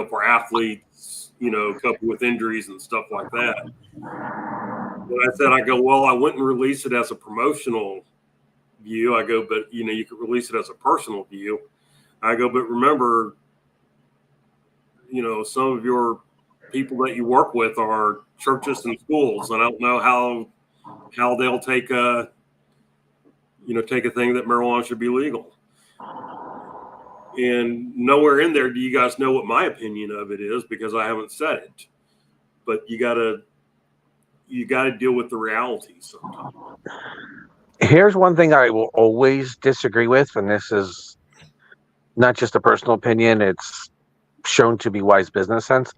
S4: for athletes, coupled with injuries and stuff like that. And I go, well, I wouldn't release it as a promotional view. I go, but, you could release it as a personal view. I go, but remember, some of your people that you work with are churches and schools. And I don't know how they'll take a thing that marijuana should be legal. And nowhere in there do you guys know what my opinion of it is, because I haven't said it. But you gotta deal with the reality sometimes.
S5: Here's one thing I will always disagree with, and this is not just a personal opinion, it's shown to be wise business sense.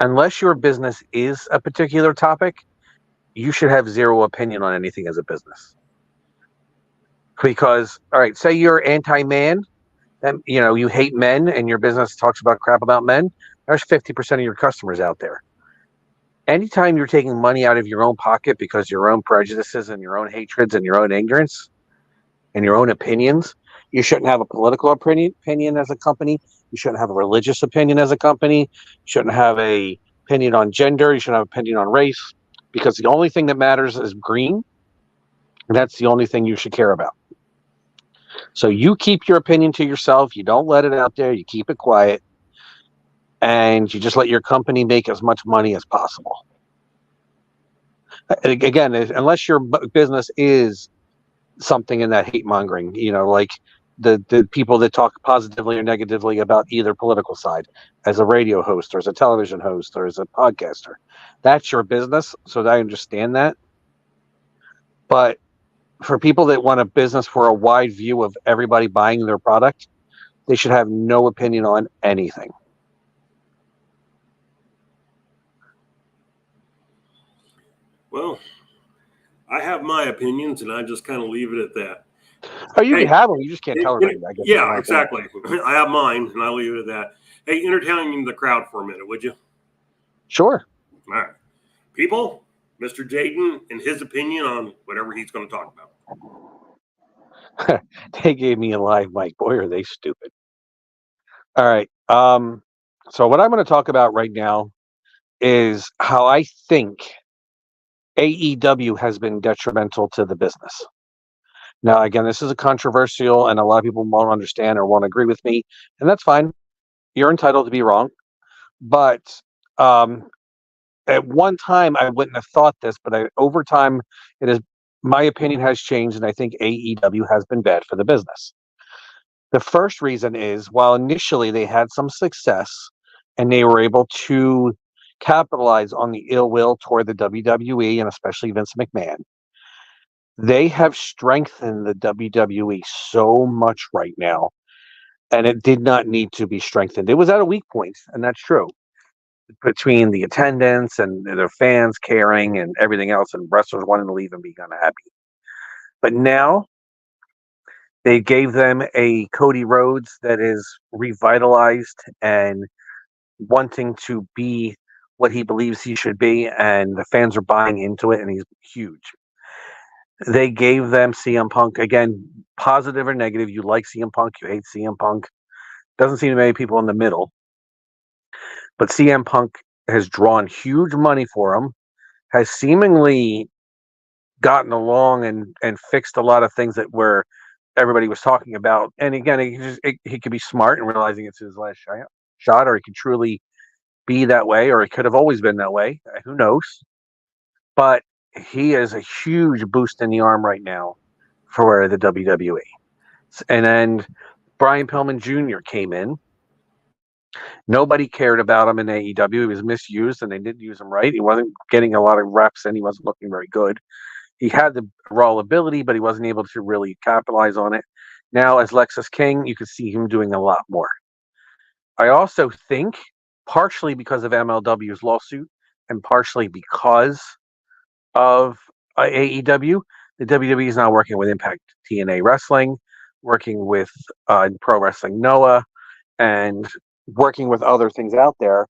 S5: Unless your business is a particular topic, you should have zero opinion on anything as a business. Because, all right, say you're anti-man, and you hate men, and your business talks about crap about men. There's 50% of your customers out there. Anytime you're taking money out of your own pocket because your own prejudices and your own hatreds and your own ignorance and your own opinions, you shouldn't have a political opinion as a company. You shouldn't have a religious opinion as a company. You shouldn't have a opinion on gender. You shouldn't have an opinion on race, because the only thing that matters is green. And that's the only thing you should care about. So you keep your opinion to yourself. You don't let it out there. You keep it quiet. And you just let your company make as much money as possible. Again, unless your business is something in that hate mongering, like the people that talk positively or negatively about either political side, as a radio host or as a television host or as a podcaster, that's your business. So I understand that. But for people that want a business for a wide view of everybody buying their product, they should have no opinion on anything.
S4: Well, I have my opinions, and I just kind of leave it at that.
S5: Oh, you can have them. You just can't tell everybody. I guess
S4: yeah, exactly. I have mine, and I leave it at that. Hey, entertaining the crowd for a minute, would you?
S5: Sure.
S4: All right. People, Mr. Jaden and his opinion on whatever he's going to talk
S5: about. They gave me a live mic. Boy, are they stupid. All right. So what I'm going to talk about right now is how I think AEW has been detrimental to the business. Now, again, this is a controversial, and a lot of people won't understand or won't agree with me, and that's fine. You're entitled to be wrong. But at one time, I wouldn't have thought this, but over time, my opinion has changed, and I think AEW has been bad for the business. The first reason is, while initially they had some success, and they were able to capitalize on the ill will toward the WWE and especially Vince McMahon, they have strengthened the WWE so much right now, and it did not need to be strengthened. It was at a weak point, and that's true, between the attendance and their fans caring and everything else, and wrestlers wanting to leave and being unhappy. But now They gave them a Cody Rhodes that is revitalized and wanting to be what he believes he should be, and the fans are buying into it, and he's huge. They gave them CM Punk, again, positive or negative. You like CM Punk, you hate CM Punk. Doesn't seem to be many people in the middle. But CM Punk has drawn huge money for him, has seemingly gotten along and fixed a lot of things that were everybody was talking about. And again, he could be smart and realizing it's his last shot, or he could truly be that way, or it could have always been that way. Who knows? But he is a huge boost in the arm right now for the WWE. And then Brian Pillman Jr. came in. Nobody cared about him in AEW. He was misused, and they didn't use him right. He wasn't getting a lot of reps, and he wasn't looking very good. He had the raw ability, but he wasn't able to really capitalize on it. Now, as Lexus King, you can see him doing a lot more. I also think, partially because of MLW's lawsuit, and partially because of AEW, the WWE is now working with Impact TNA Wrestling, working with Pro Wrestling Noah, and working with other things out there,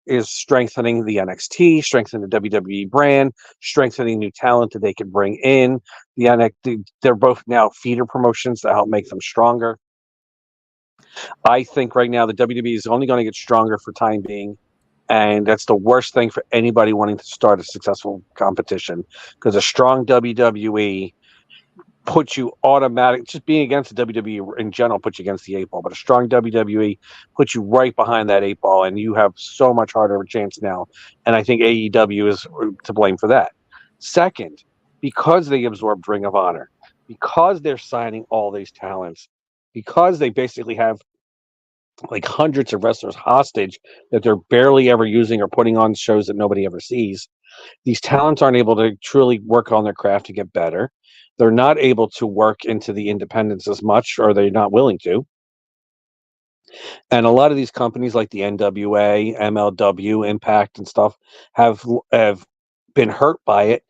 S5: is strengthening the NXT, strengthening the WWE brand, strengthening new talent that they can bring in. The NXT, they're both now feeder promotions to help make them stronger. I think right now the WWE is only going to get stronger for time being, and that's the worst thing for anybody wanting to start a successful competition, because a strong WWE puts you automatic, just being against the WWE in general puts you against the 8 ball, but a strong WWE puts you right behind that 8 ball, and you have so much harder of a chance now. And I think AEW is to blame for that. Second, because they absorbed Ring of Honor, because they're signing all these talents, because they basically have like hundreds of wrestlers hostage that they're barely ever using or putting on shows that nobody ever sees, these talents aren't able to truly work on their craft to get better. They're not able to work into the independents as much, or they're not willing to. And a lot of these companies like the NWA, MLW, Impact, and stuff have been hurt by it.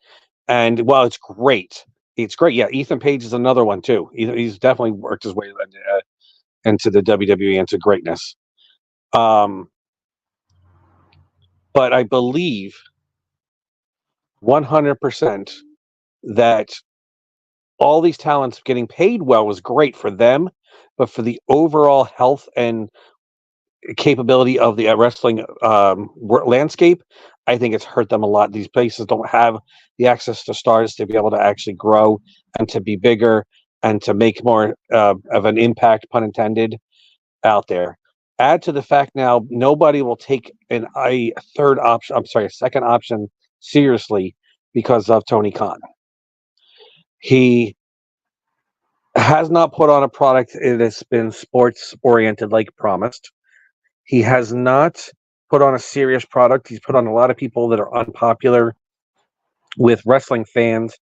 S5: And while it's great, Yeah, Ethan Page is another one too. He's definitely worked his way into the WWE, into greatness. But I believe 100% that all these talents getting paid well was great for them, but for the overall health and capability of the wrestling landscape, I think it's hurt them a lot. These places don't have the access to stars to be able to actually grow and to be bigger and to make more of an impact, pun intended, out there. Add to the fact now nobody will take a second option seriously because of Tony Khan. He has not put on a product that has been sports oriented like promised. He has not put on a serious product. He's put on a lot of people that are unpopular with wrestling fans.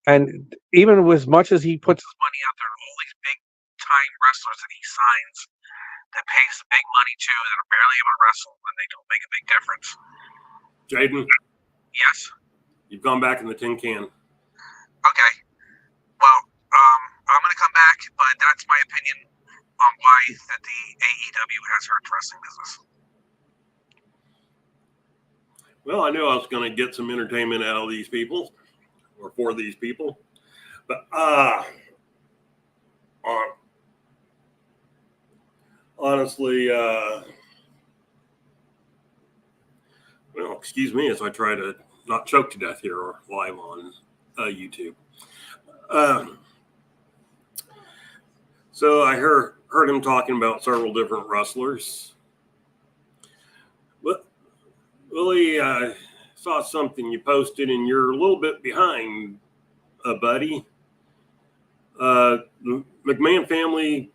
S5: And even as much as he puts his money out there, all these big time wrestlers that he signs that pays the big money to that are barely able to wrestle and they don't make a big difference.
S4: Jaden?
S5: Yes?
S4: You've gone back in the tin can.
S5: Okay. Well, I'm going to come back, but that's my opinion on why that the AEW has hurt the wrestling business.
S4: Well, I knew I was going to get some entertainment out of these people, or for these people. But, honestly, well, excuse me as I try to not choke to death here or live on YouTube. So I heard him talking about several different wrestlers. But Willie, I saw something you posted, and you're a little bit behind, buddy. The McMahon family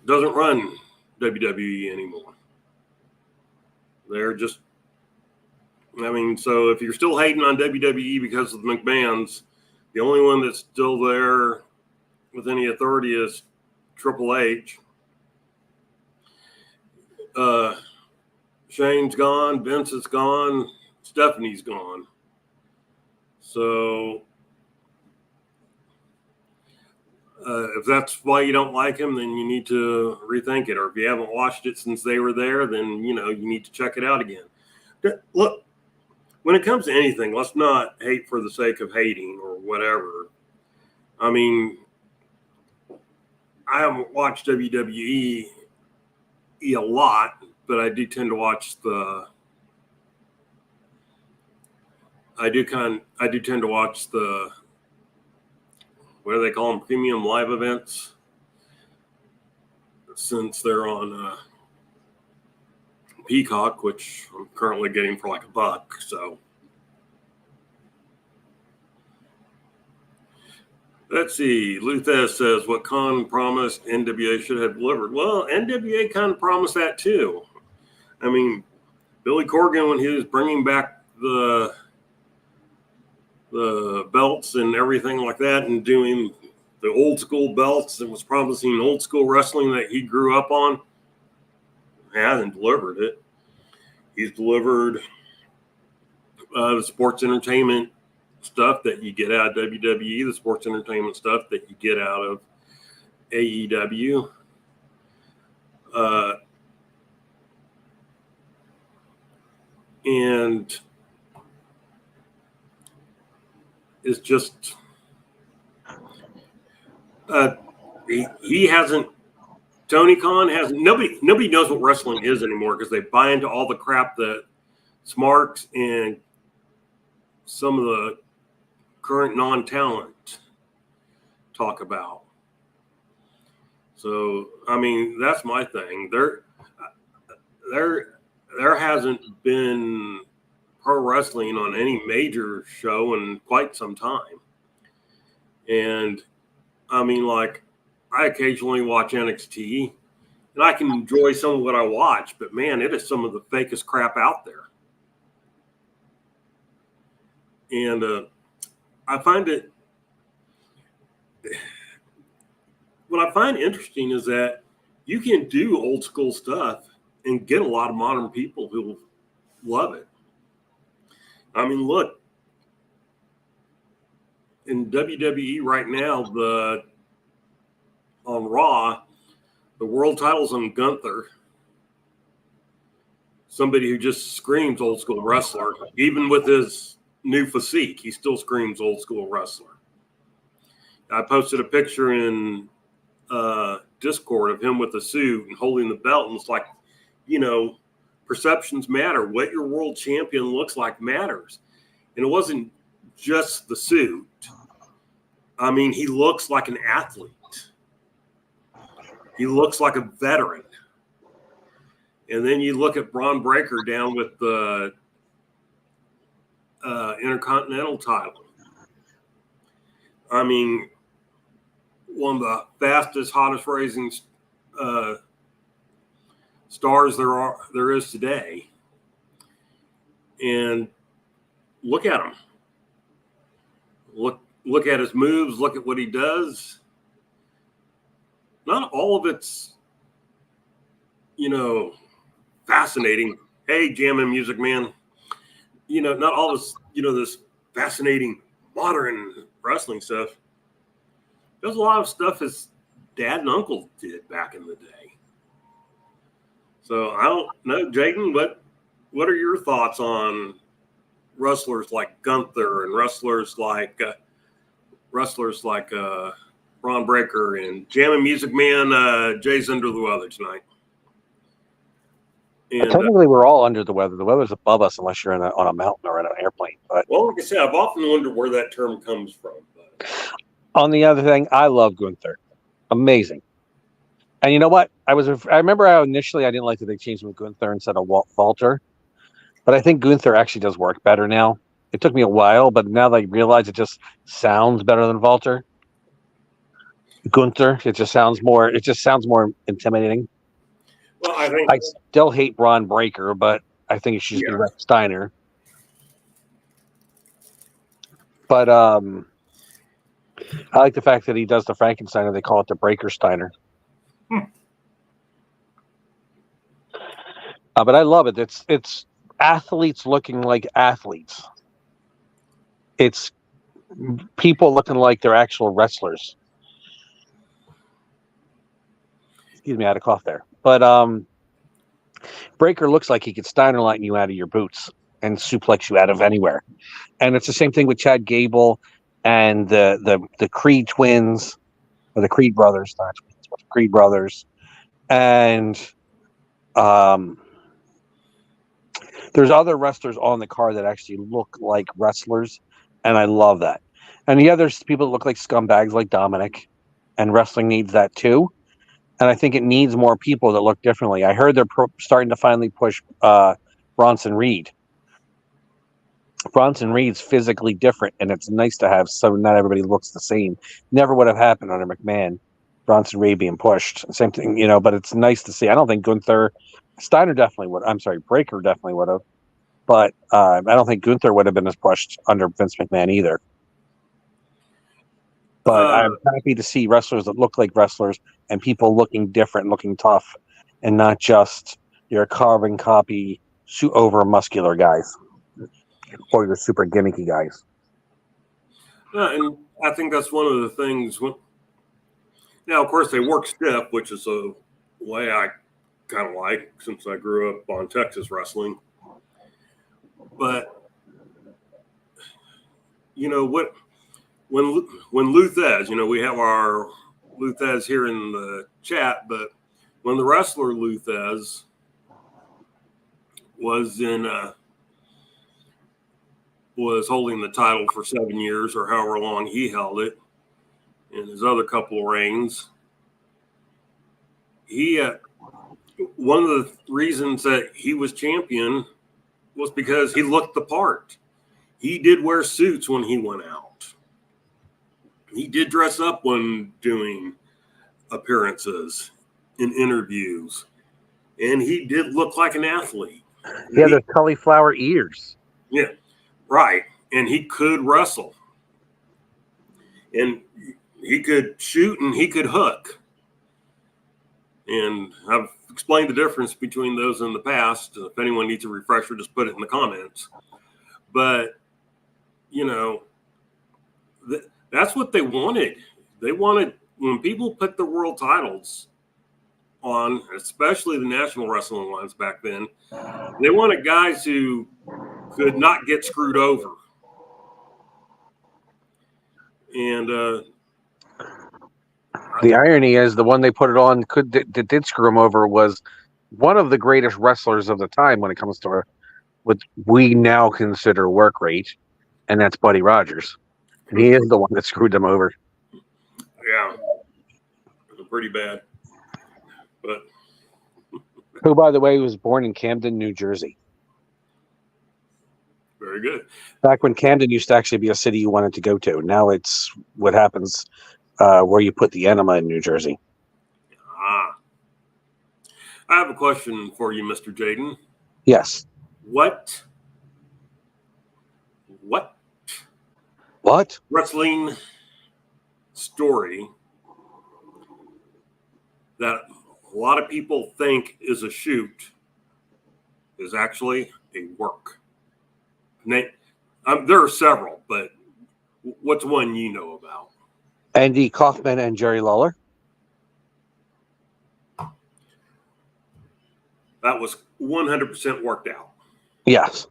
S4: doesn't run WWE anymore. They're just, so if you're still hating on WWE because of the McMahons, the only one that's still there with any authority is Triple H. Shane's gone, Vince is gone, Stephanie's gone. So If that's why you don't like him, then you need to rethink it. Or if you haven't watched it since they were there, then you need to check it out again. Look, when it comes to anything, let's not hate for the sake of hating or whatever. I mean, I haven't watched WWE a lot, but I do tend to watch I do tend to watch the, what do they call them, premium live events, since they're on Peacock, which I'm currently getting for like $1. So let's see. Luthes says, what Khan promised NWA should have delivered. Well, NWA kind of promised that too. I mean, Billy Corgan, when he was bringing back the belts and everything like that, and doing the old school belts, and was promising old school wrestling that he grew up on, he hasn't delivered it. He's delivered the sports entertainment stuff that you get out of WWE, the sports entertainment stuff that you get out of AEW. And it's just he hasn't. Tony Khan hasn't. Nobody knows what wrestling is anymore because they buy into all the crap that Smarks and some of the current non-talent talk about. So, I mean, that's my thing. There hasn't been pro wrestling on any major show in quite some time. And I mean, like, I occasionally watch NXT, and I can enjoy some of what I watch, but man, it is some of the fakest crap out there. And I find it, what I find interesting is that you can do old school stuff and get a lot of modern people who love it. I mean, look, in WWE right now, on Raw, the world title's on Gunther, somebody who just screams old school wrestler. Even with his new physique, he still screams old school wrestler. I posted a picture in Discord of him with a suit and holding the belt, and it's like, perceptions matter. What your world champion looks like matters. And it wasn't just the suit. I mean, he looks like an athlete. He looks like a veteran. And then you look at Braun Breaker down with the Intercontinental title. I mean, one of the fastest, hottest rising stars there is today. And look at him. Look at his moves. Look at what he does. Not all of it's, fascinating. Hey, jamming music man. Not all this, this fascinating modern wrestling stuff. There's a lot of stuff his dad and uncle did back in the day. So I don't know, Jaden, what are your thoughts on wrestlers like Gunther and wrestlers like Braun Breaker and Jammin' Music Man? Jay's under the weather tonight. And,
S5: technically, we're all under the weather. The weather's above us unless you're on a mountain or in an airplane. But
S4: well, like I said, I've often wondered where that term comes from. But
S5: on the other thing, I love Gunther. Amazing. And you know what? I remember initially I didn't like that they changed him to Gunther instead of Walter. But I think Gunther actually does work better now. It took me a while, but now that I realize it just sounds better than Walter. Gunther, it just sounds more intimidating.
S4: Well, I
S5: still hate Braun Breaker, but I think it should be Rex Steiner. But I like the fact that he does the Frankensteiner. They call it the Breaker Steiner. But I love it. It's athletes looking like athletes. It's people looking like they're actual wrestlers. Excuse me, I had a cough there. But Breaker looks like he could Steiner lighten you out of your boots and suplex you out of anywhere. And it's the same thing with Chad Gable and the Creed twins, or the Creed brothers, not twins, but the Creed brothers. And there's other wrestlers on the card that actually look like wrestlers, and I love that. And yeah, there's people that look like scumbags like Dominic, and wrestling needs that too. And I think it needs more people that look differently. I heard they're starting to finally push Bronson Reed. Bronson Reed's physically different, and it's nice to have so not everybody looks the same. Never would have happened under McMahon. Bronson Reed being pushed, same thing, but it's nice to see. I don't think Gunther, Steiner definitely would. I'm sorry, Breaker definitely would have, but I don't think Gunther would have been as pushed under Vince McMahon either. But I'm happy to see wrestlers that look like wrestlers and people looking different, looking tough, and not just your carbon copy over muscular guys or the super gimmicky guys.
S4: Yeah, and I think that's one of the things. Now, of course, they work stiff, which is a way I kind of like since I grew up on Texas wrestling. But what? When Luthez, we have our Luthez here in the chat, but when the wrestler Luthez was holding the title for 7 years or however long he held it, in his other couple of reigns, one of the reasons that he was champion was because he looked the part. He did wear suits when he went out. He did dress up when doing appearances in interviews, and he did look like an athlete.
S5: He had those cauliflower ears.
S4: Yeah, right. And he could wrestle, and he could shoot, and he could hook. And I've explained the difference between those in the past. If anyone needs a refresher, just put it in the comments. But that's what they wanted. They wanted, when people put the world titles on, especially the national wrestling ones back then, they wanted guys who could not get screwed over. And
S5: the irony is the one they put it on that did screw him over was one of the greatest wrestlers of the time when it comes to what we now consider work rate, and that's Buddy Rogers. And he is the one that screwed them over.
S4: Yeah. It was pretty bad. But
S5: who, by the way, was born in Camden, New Jersey.
S4: Very good.
S5: Back when Camden used to actually be a city you wanted to go to. Now it's what happens where you put the enema in New Jersey.
S4: I have a question for you, Mr. Jaden.
S5: Yes.
S4: What wrestling story that a lot of people think is a shoot is actually a work? There are several, but what's one you know about?
S5: Andy Kaufman and Jerry Lawler.
S4: That was 100% worked out.
S5: Yes.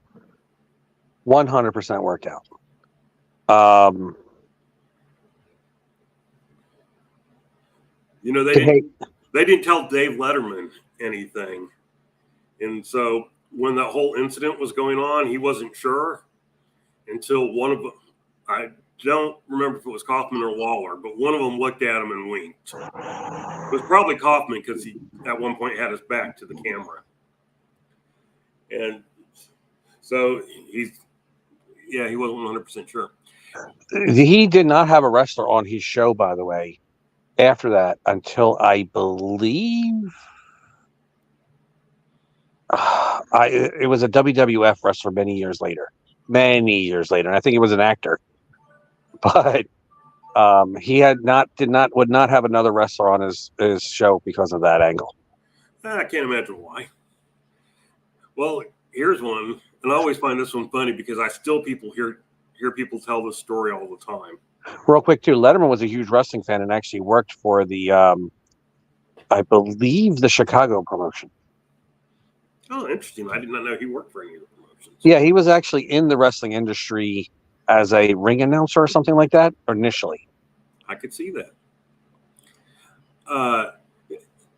S5: 100% worked out.
S4: They didn't tell Dave Letterman anything. And so when that whole incident was going on, he wasn't sure until one of them, I don't remember if it was Kaufman or Lawler, but one of them looked at him and winked. It was probably Kaufman because he at one point had his back to the camera. And so he wasn't 100% sure.
S5: He did not have a wrestler on his show, by the way, after that until I believe it was a WWF wrestler many years later. And I think he was an actor. But he would not have another wrestler on his show because of that angle.
S4: I can't imagine why. Well, here's one, and I always find this one funny because I still hear people tell this story all the time.
S5: Real quick, too, Letterman was a huge wrestling fan and actually worked for the I believe, the Chicago promotion.
S4: Oh, interesting. I did not know he worked for any of the promotions.
S5: Yeah, he was actually in the wrestling industry as a ring announcer or something like that initially.
S4: I could see that. I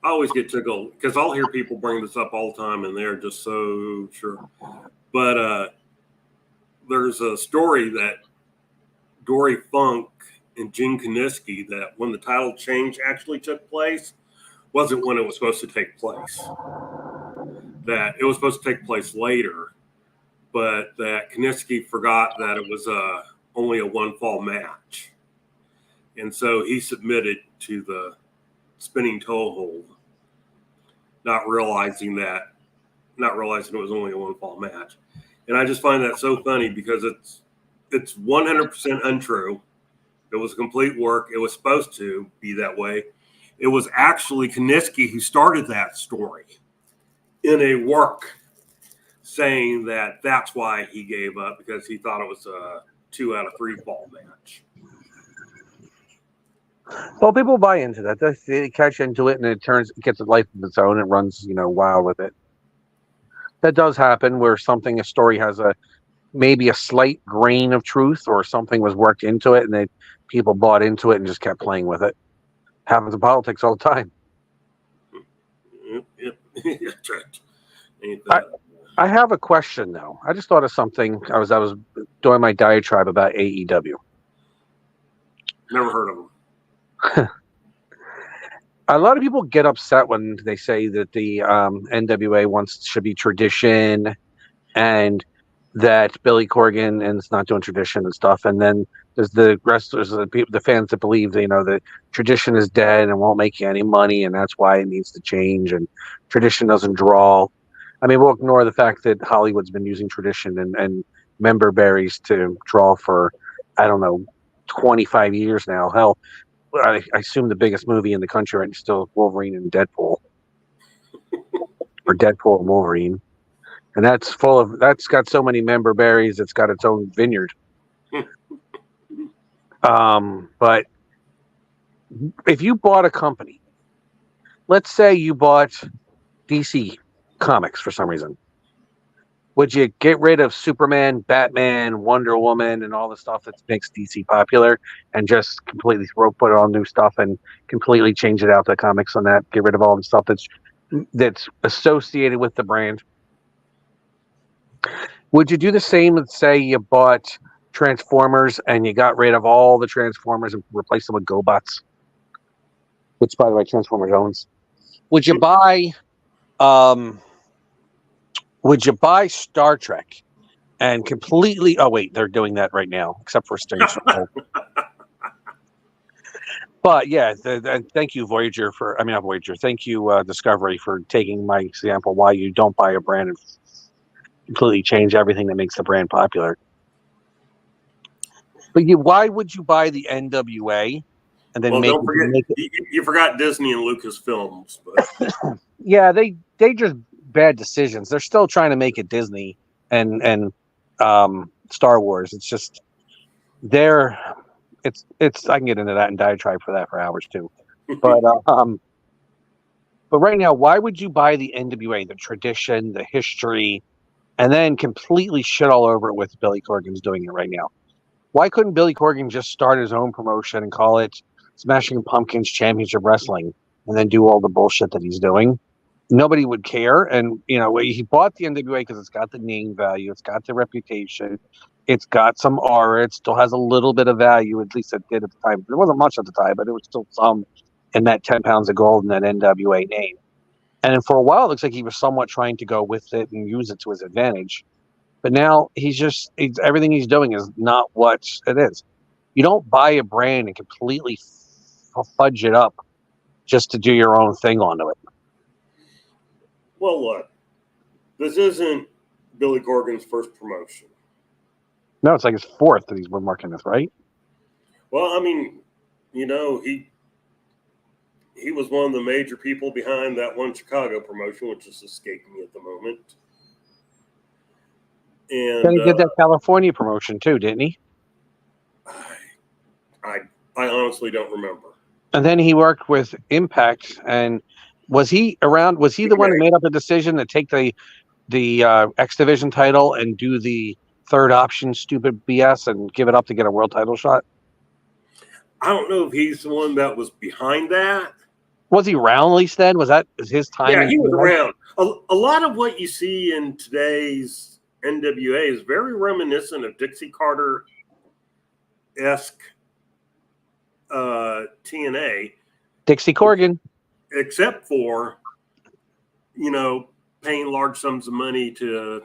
S4: always get tickled because I'll hear people bring this up all the time, and they're just so sure. But there's a story that Dory Funk and Gene Kiniski, that when the title change actually took place, wasn't when it was supposed to take place. That it was supposed to take place later, but that Kiniski forgot that it was only a one fall match. And so he submitted to the spinning toe hold, not realizing it was only a one fall match. And I just find that so funny because it's 100% untrue. It was complete work. It was supposed to be that way. It was actually Kiniski who started that story in a work, saying that that's why he gave up, because he thought it was a 2 out of 3 fall match.
S5: Well, people buy into that. They catch into it, and it gets a life of its own. It runs, wild with it. That does happen where a story has maybe a slight grain of truth, or something was worked into it, and people bought into it and just kept playing with it. Happens in politics all the time.
S4: Yep. That's right.
S5: I have a question though. I just thought of something. I was doing my diatribe about AEW.
S4: Never heard of them.
S5: A lot of people get upset when they say that the NWA should be tradition, and that Billy Corgan and it's not doing tradition and stuff. And then there's the wrestlers, the fans that believe that, the tradition is dead and won't make you any money, and that's why it needs to change. And tradition doesn't draw. I mean, we'll ignore the fact that Hollywood's been using tradition and member berries to draw for, 25 years now. Hell, I assume the biggest movie in the country right now is still Wolverine and Deadpool, or Deadpool and Wolverine, and that's got so many member berries. It's got its own vineyard. But if you bought a company, let's say you bought DC Comics for some reason, would you get rid of Superman, Batman, Wonder Woman, and all the stuff that makes DC popular, and just completely put on new stuff and completely change it out to comics on that? Get rid of all the stuff that's associated with the brand. Would you do the same? Let's say you bought Transformers and you got rid of all the Transformers and replaced them with GoBots, which, by the way, Transformers owns. Would you buy Star Trek and completely? Oh wait, they're doing that right now, except for Stage. But yeah, thank you, Voyager, not Voyager. Thank you, Discovery, for taking my example. Why you don't buy a brand and completely change everything that makes the brand popular. But why would you buy the NWA and then
S4: don't forget, you forgot Disney and Lucasfilms. But
S5: yeah, they just bad decisions. They're still trying to make it Disney and Star Wars. It's just it's I can get into that and diatribe for that for hours too. But right now, why would you buy the NWA, the tradition, the history, and then completely shit all over it with Billy Corgan's doing it right now? Why couldn't Billy Corgan just start his own promotion and call it Smashing Pumpkins Championship Wrestling, and then do all the bullshit that he's doing? Nobody would care. And he bought the NWA because it's got the name value, it's got the reputation, it's got some aura, it still has a little bit of value. At least it did at the time. It wasn't much at the time, but it was still some in that 10 pounds of gold in that NWA name. And then for a while, it looks like he was somewhat trying to go with it and use it to his advantage. But now everything he's doing is not what it is. You don't buy a brand and completely fudge it up just to do your own thing onto it.
S4: Well, look, this isn't Billy Corgan's first promotion.
S5: No, it's like his fourth that he's been working with, right?
S4: Well, I mean, he was one of the major people behind that one Chicago promotion, which is escaping me at the moment. And
S5: then he did that California promotion too, didn't he?
S4: I honestly don't remember.
S5: And then he worked with Impact. And was he around? Was he the one who made up the decision to take the X Division title and do the third option stupid BS and give it up to get a world title shot?
S4: I don't know if he's the one that was behind that.
S5: Was he around at least then? Was his time?
S4: Yeah, he was around. A lot of what you see in today's NWA is very reminiscent of Dixie Carter-esque TNA.
S5: Dixie Corgan.
S4: Except for, paying large sums of money to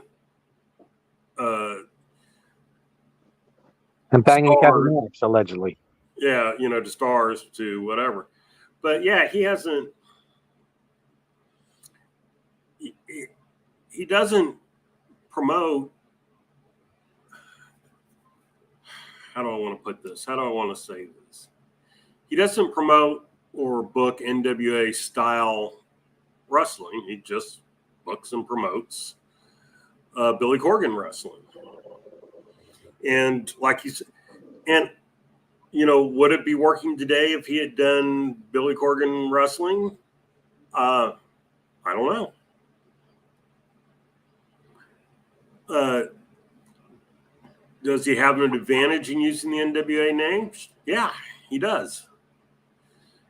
S5: and banging
S4: stars.
S5: Kevin Nash, allegedly.
S4: Yeah, to stars, to whatever. But yeah, he hasn't. He doesn't promote. How do I want to put this? How do I want to say this? He doesn't promote or book NWA style wrestling. He just books and promotes Billy Corgan wrestling. And like he said, and would it be working today if he had done Billy Corgan wrestling? I don't know. Does he have an advantage in using the NWA name? Yeah, he does.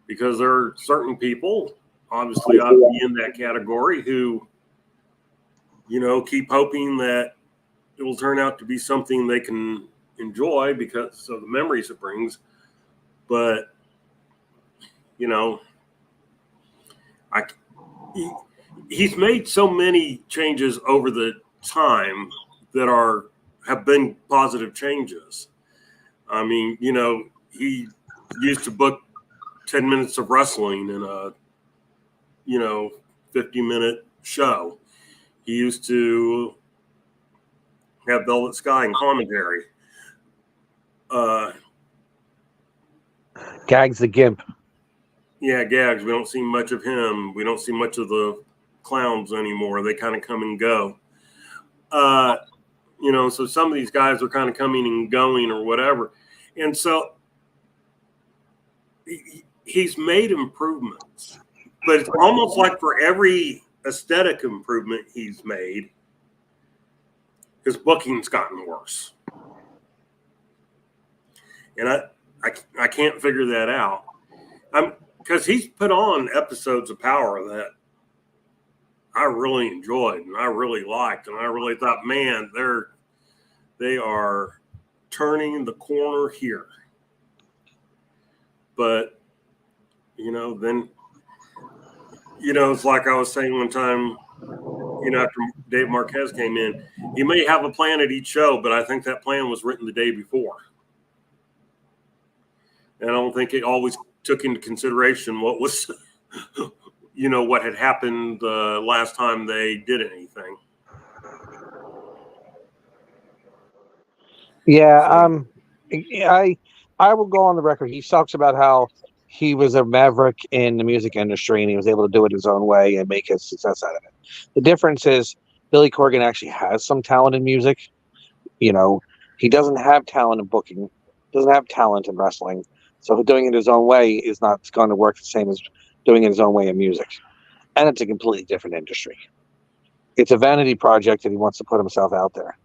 S4: Because there are certain people, obviously I'd be in that category, who, keep hoping that it will turn out to be something they can enjoy because of the memories it brings. But, he's made so many changes over the time that have been positive changes. I mean, he used to book 10 minutes of wrestling in a 50-minute show. He used to have Velvet Sky and commentary.
S5: Gags the Gimp.
S4: Yeah, Gags. We don't see much of him. We don't see much of the clowns anymore. They kind of come and go. So some of these guys are kind of coming and going or whatever. And so he's made improvements. But it's almost like for every aesthetic improvement he's made, his booking's gotten worse. And I can't figure that out. Because he's put on episodes of Power that I really enjoyed and I really liked. And I really thought, man, they are turning the corner here. But, then, it's like I was saying one time, after Dave Marquez came in, you may have a plan at each show, but I think that plan was written the day before. And I don't think it always took into consideration what was, what had happened the last time they did anything.
S5: Yeah, I will go on the record. He talks about how he was a maverick in the music industry and he was able to do it his own way and make a success out of it. The difference is Billy Corgan actually has some talent in music. He doesn't have talent in booking, doesn't have talent in wrestling. So doing it his own way is not going to work the same as doing it his own way in music. And it's a completely different industry. It's a vanity project and he wants to put himself out there.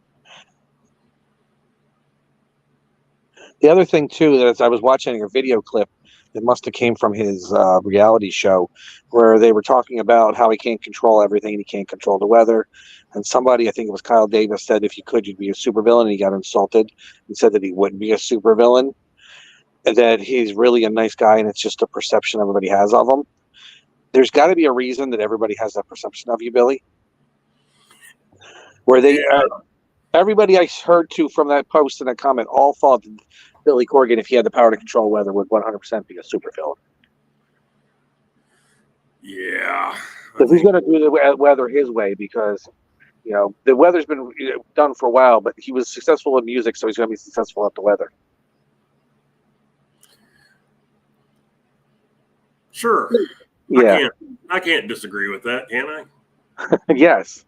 S5: The other thing, too, that I was watching a video clip that must have came from his reality show where they were talking about how he can't control everything. He can't control the weather. And somebody, I think it was Kyle Davis, said if you could, you'd be a supervillain. And he got insulted and said that he wouldn't be a supervillain. And that he's really a nice guy and it's just a perception everybody has of him. There's got to be a reason that everybody has that perception of you, Billy. Where they... everybody I heard from that post and that comment all thought that Billy Corgan, if he had the power to control weather, would 100% be a supervillain.
S4: Yeah.
S5: Because he's going to do the weather his way because, the weather's been done for a while, but he was successful in music, so he's going to be successful at the weather.
S4: Sure.
S5: Yeah.
S4: I can't disagree with that, can I?
S5: Yes.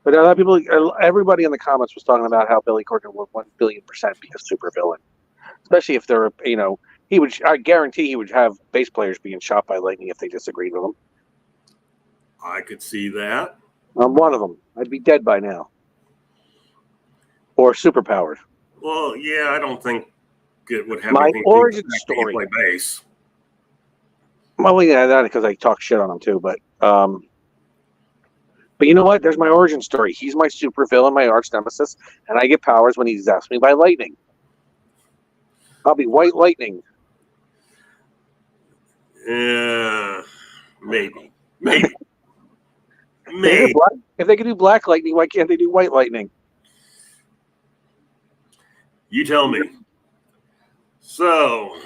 S5: But a lot of people, everybody in the comments was talking about how Billy Corgan would 1 billion% be a supervillain, especially if they're, I guarantee he would have bass players being shot by lightning if they disagreed with him.
S4: I could see that.
S5: I'm one of them. I'd be dead by now. Or superpowered.
S4: Well, yeah, I don't think it would have
S5: My
S4: anything
S5: origin
S4: to do with
S5: story.
S4: play bass.
S5: Well, yeah, that because I talk shit on him too. But you know what? There's my origin story. He's my supervillain, my arch nemesis, and I get powers when he zaps me by lightning. I'll be white lightning.
S4: Maybe.
S5: If they could do black lightning, why can't they do white lightning?
S4: You tell me. So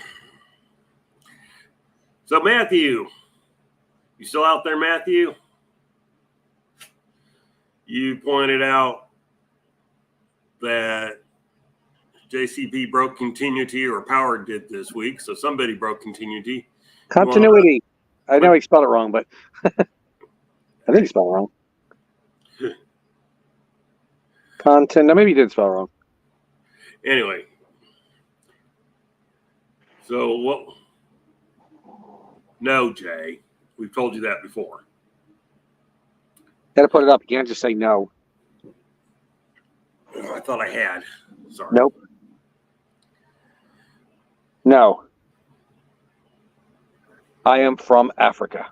S4: Matthew, you still out there, Matthew? You pointed out that JCP broke continuity, or Power did this week, so somebody broke continuity.
S5: Continuity. I know he spelled it wrong, but I think he spelled it wrong. No, maybe he did spell it wrong.
S4: Anyway, so what? No, Jay, we've told you that before.
S5: Got to put it up. You can't just say no.
S4: I thought I had. Sorry.
S5: Nope. No. I am from Africa.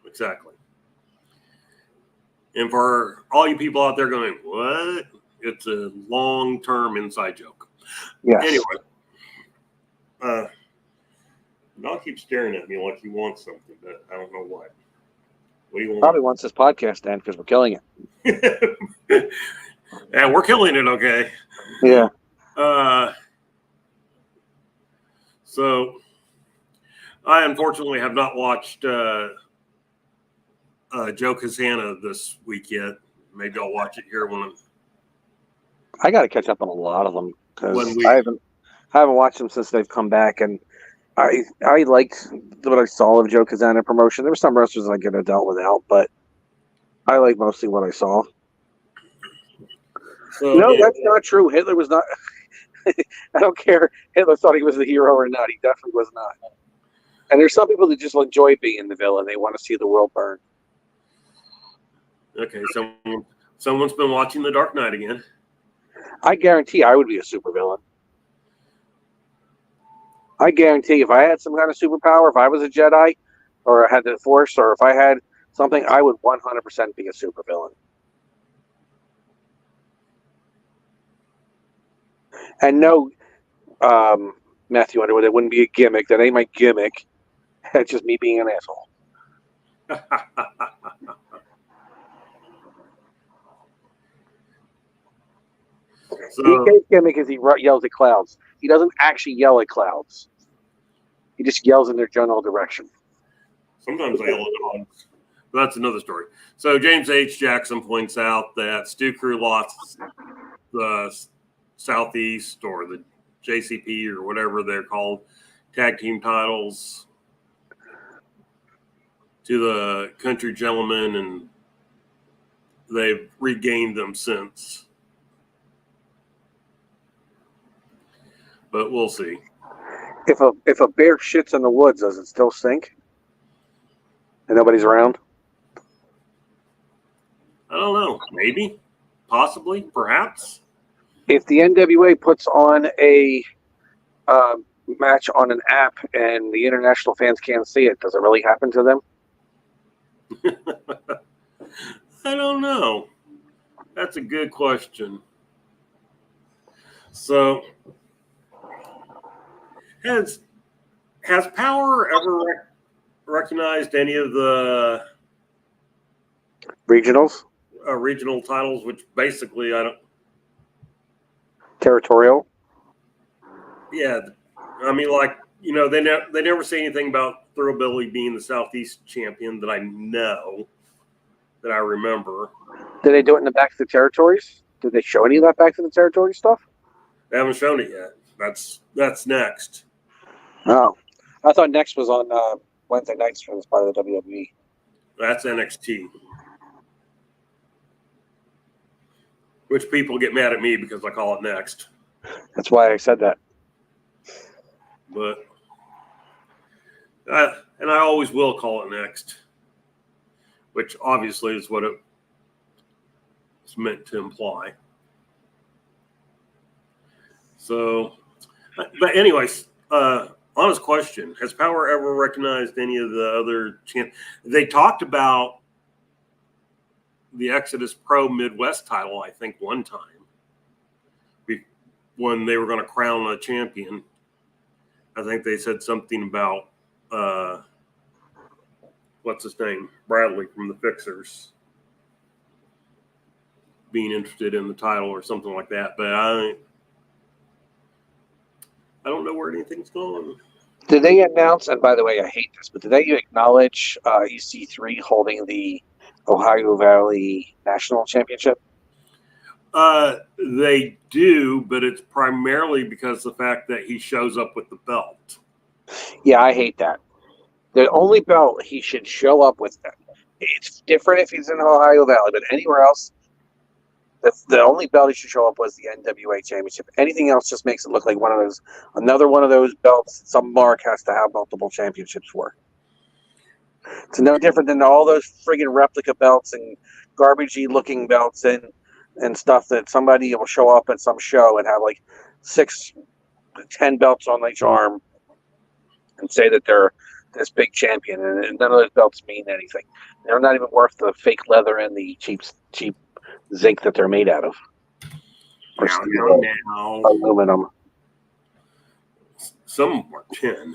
S4: Exactly. And for all you people out there going, what? It's a long-term inside joke.
S5: Yes.
S4: Anyway. Not keep staring at me like you want something, but I don't know what. What do you want?
S5: Probably wants this podcast to end because we're killing it.
S4: Yeah, we're killing it, okay?
S5: Yeah.
S4: So I unfortunately have not watched Joe Casana this week yet. Maybe I'll watch it here when
S5: I got to catch up on a lot of them because
S4: When
S5: I haven't watched them since they've come back, and I liked what I saw of Joe Kazana promotion. There were some wrestlers I could have dealt without, but I like mostly what I saw.
S4: So,
S5: No,
S4: yeah.
S5: that's not true. Hitler was not. I don't care. Hitler thought he was the hero or not. He definitely was not. And there's some people that just enjoy being the villain. They want to see the world burn.
S4: Okay, someone's been watching The Dark Knight again.
S5: I guarantee I would be a supervillain. I guarantee if I had some kind of superpower, if I was a Jedi, or I had the Force, or if I had something, I would 100% be a supervillain. And no, Matthew Underwood, it wouldn't be a gimmick. That ain't my gimmick. That's just me being an asshole.
S4: So
S5: DK's gimmick is he yells at clouds. He doesn't actually yell at clouds. He just yells in their general direction.
S4: sometimes I yell at dogs. But that's another story. So James H. Jackson points out that Stu Crew lost the Southeast or the JCP or whatever they're called tag team titles to the Country Gentlemen, and they've regained them since. But we'll see.
S5: If a bear shits in the woods, does it still stink? And nobody's around?
S4: I don't know. Maybe. Possibly. Perhaps.
S5: If the NWA puts on a match on an app and the international fans can't see it, does it really happen to them?
S4: I don't know. That's a good question. So, has Power ever recognized any of the
S5: Regionals?
S4: regional titles, which basically I don't.
S5: Territorial?
S4: Yeah, I mean, like, you know, they never say anything about Thrillbilly being the Southeast champion that I know, that I remember.
S5: Did they do it in the back of the territories? Did they show any of that back to the territory stuff?
S4: They haven't shown it yet. That's next.
S5: Oh. I thought next was on Wednesday nights as part of the WWE.
S4: That's NXT. Which people get mad at me because I call it next.
S5: That's why I said that.
S4: But And I always will call it next, which obviously is what it's meant to imply. So, but anyways, honest question: has Power ever recognized any of the other They talked about the Exodus Pro Midwest title, I think, one time when they were going to crown a champion. I think they said something about what's his name, Bradley from the Fixers, being interested in the title or something like that. But I don't know where anything's going.
S5: Did they announce, and by the way, I hate this, but did they acknowledge EC3 holding the Ohio Valley National Championship?
S4: They do, but it's primarily because of the fact that he shows up with the belt.
S5: Yeah, I hate that. The only belt he should show up with, it's different if he's in Ohio Valley, but anywhere else, the only belt he should show up was the NWA Championship. Anything else just makes it look like another one of those belts some mark has to have multiple championships for. It's no different than all those friggin' replica belts and garbagey looking belts and stuff that somebody will show up at some show and have like 6 to 10 belts on each arm and say that they're this big champion, and none of those belts mean anything. They're not even worth the fake leather and the cheap zinc that they're made out of. Or aluminum.
S4: Some are
S5: tin.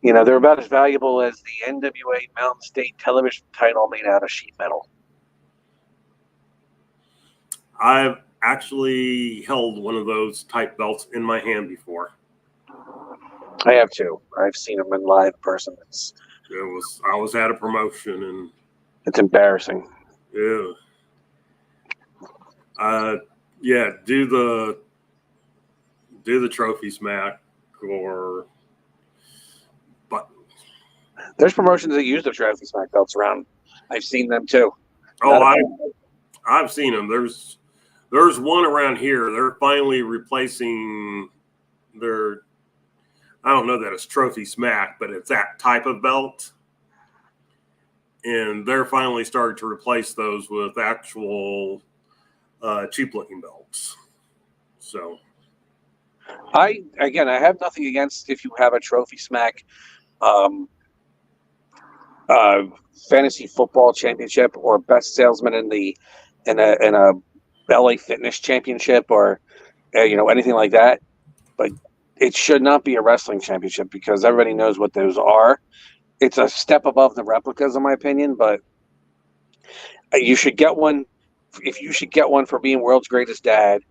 S5: You know, they're about as valuable as the NWA Mountain State television title made out of sheet metal.
S4: I've actually held one of those type belts in my hand before.
S5: I have too. I've seen them in live person.
S4: I was at a promotion and
S5: it's embarrassing.
S4: Yeah. Yeah, do the trophy smack but
S5: there's promotions that use the trophy smack belts around. I've seen them too.
S4: I've seen them. There's one around here. They're finally replacing their, I don't know that it's trophy smack, but it's that type of belt. And they're finally starting to replace those with actual cheap looking belts. So
S5: I have nothing against if you have a trophy smack fantasy football championship or best salesman in a LA Fitness championship or anything like that, but it should not be a wrestling championship because everybody knows what those are. It's a step above the replicas, in my opinion, but you should get one. If you should get one for being world's greatest dad,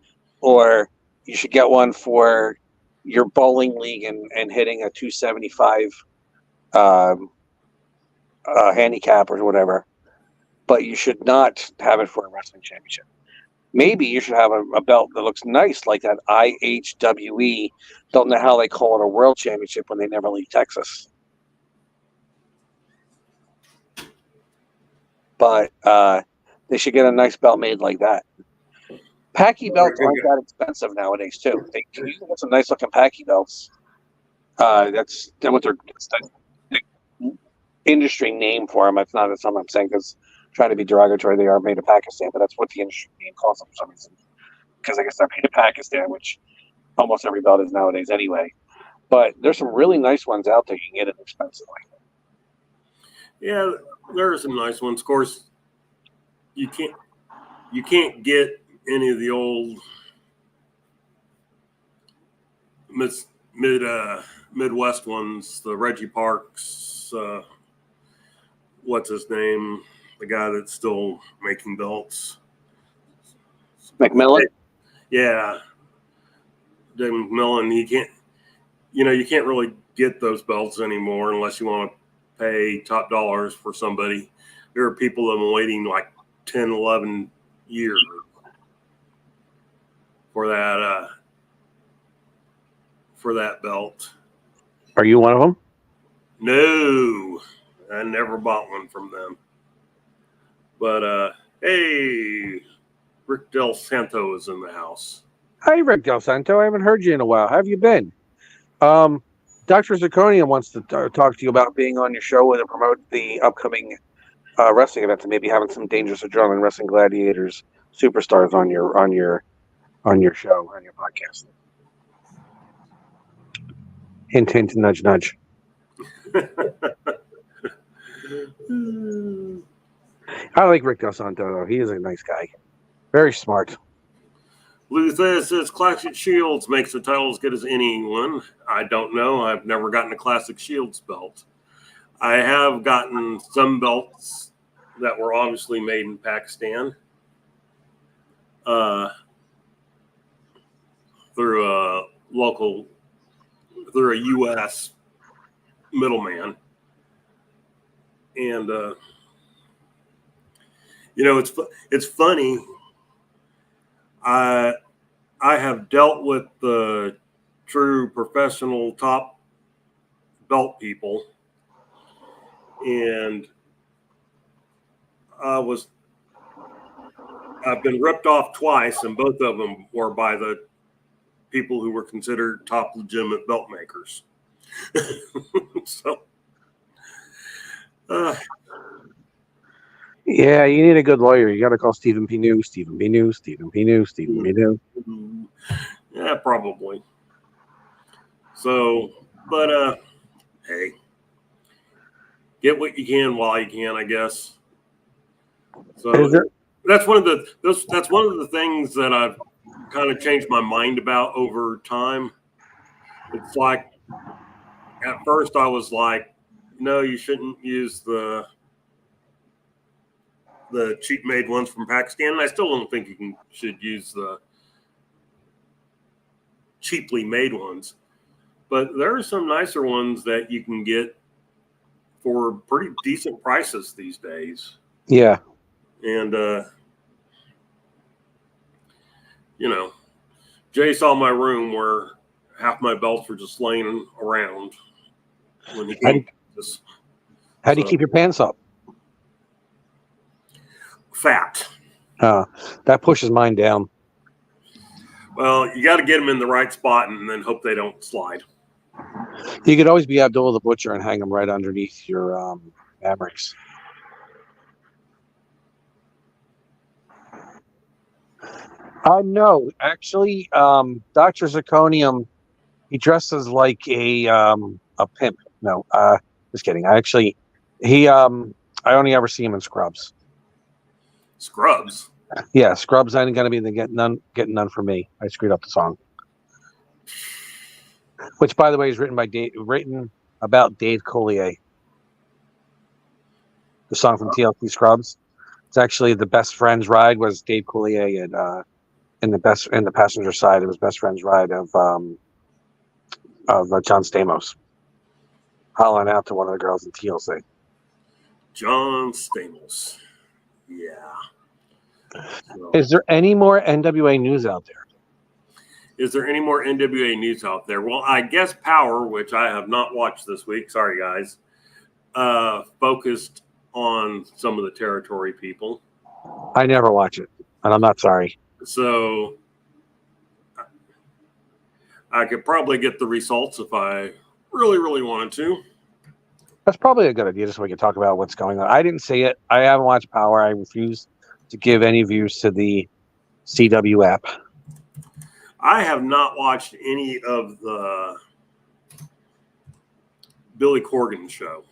S5: or you should get one for your bowling league and hitting a 275 handicap or whatever, but you should not have it for a wrestling championship. Maybe you should have a belt that looks nice like that IHWE. Don't know how they call it a world championship when they never leave Texas. But they should get a nice belt made like that. Packy belts aren't that expensive nowadays, too. You can get some nice looking Packy belts. That's what the industry name for them. It's not something I'm saying because trying to be derogatory. They are made in Pakistan, but that's what the industry name calls them for some reason. Because I guess they're made in Pakistan, which almost every belt is nowadays anyway. But there's some really nice ones out there. You can get it inexpensively.
S4: Yeah, there are some nice ones. Of course, you can't get any of the old Midwest ones. The Reggie Parks, what's his name? The guy that's still making belts.
S5: McMillan?
S4: Yeah. Dave McMillan, you can't really get those belts anymore unless you want to pay top dollars for somebody. There are people that have been waiting like 10, 11 years for that belt.
S5: Are you one of them?
S4: No, I never bought one from them. But hey, Rick Del Santo is in the house.
S5: Hi, Rick Del Santo. I haven't heard you in a while. How have you been? Dr. Zirconium wants to talk to you about being on your show and to promote the upcoming wrestling events and maybe having some Dangerous Adrenaline Wrestling Gladiators superstars on your show, on your podcast. Hint, hint, nudge, nudge. I like Rick Del Santo, though. He is a nice guy. Very smart.
S4: Luther says Classic Shields makes the title as good as anyone. I don't know. I've never gotten a Classic Shields belt. I have gotten some belts that were obviously made in Pakistan through a U.S. middleman. And, it's funny. I have dealt with the true professional top belt people, and I've been ripped off twice, and both of them were by the people who were considered top legitimate belt makers. So,
S5: yeah, you need a good lawyer. You got to call Stephen P. New, Stephen P. New, Stephen P. New, Stephen P. New.
S4: Yeah, probably. So, but hey, get what you can while you can, I guess. So that's one of the things that I've kind of changed my mind about over time. It's like at first I was like, no, you shouldn't use the cheap made ones from Pakistan. And I still don't think you should use the cheaply made ones. But there are some nicer ones that you can get for pretty decent prices these days.
S5: Yeah.
S4: And, Jay saw my room where half my belts were just laying around when he came.
S5: How do you keep your pants up?
S4: Fat.
S5: That pushes mine down.
S4: Well, you got to get them in the right spot and then hope they don't slide.
S5: You could always be Abdullah the Butcher and hang them right underneath your Mavericks. No, actually, Dr. Zirconium, he dresses like a pimp. No, just kidding. I only ever see him in scrubs.
S4: Scrubs?
S5: Yeah, scrubs ain't gonna be the getting none for me. I screwed up the song. Which, by the way, is written about Dave Coulier. The song from TLC Scrubs. It's actually the best friend's ride was Dave Coulier in the passenger side. It was best friend's ride of John Stamos, hollering out to one of the girls in TLC.
S4: John Stamos. Yeah. So,
S5: is there any more NWA news out there?
S4: Is there any more NWA news out there? Well, I guess Power, which I have not watched this week, sorry guys, focused on some of the territory people.
S5: I never watch it, and I'm not sorry.
S4: So I could probably get the results if I really, really wanted to.
S5: That's probably a good idea, just so we can talk about what's going on. I didn't see it. I haven't watched Power. I refuse to give any views to the CW app.
S4: I have not watched any of the Billy Corgan show.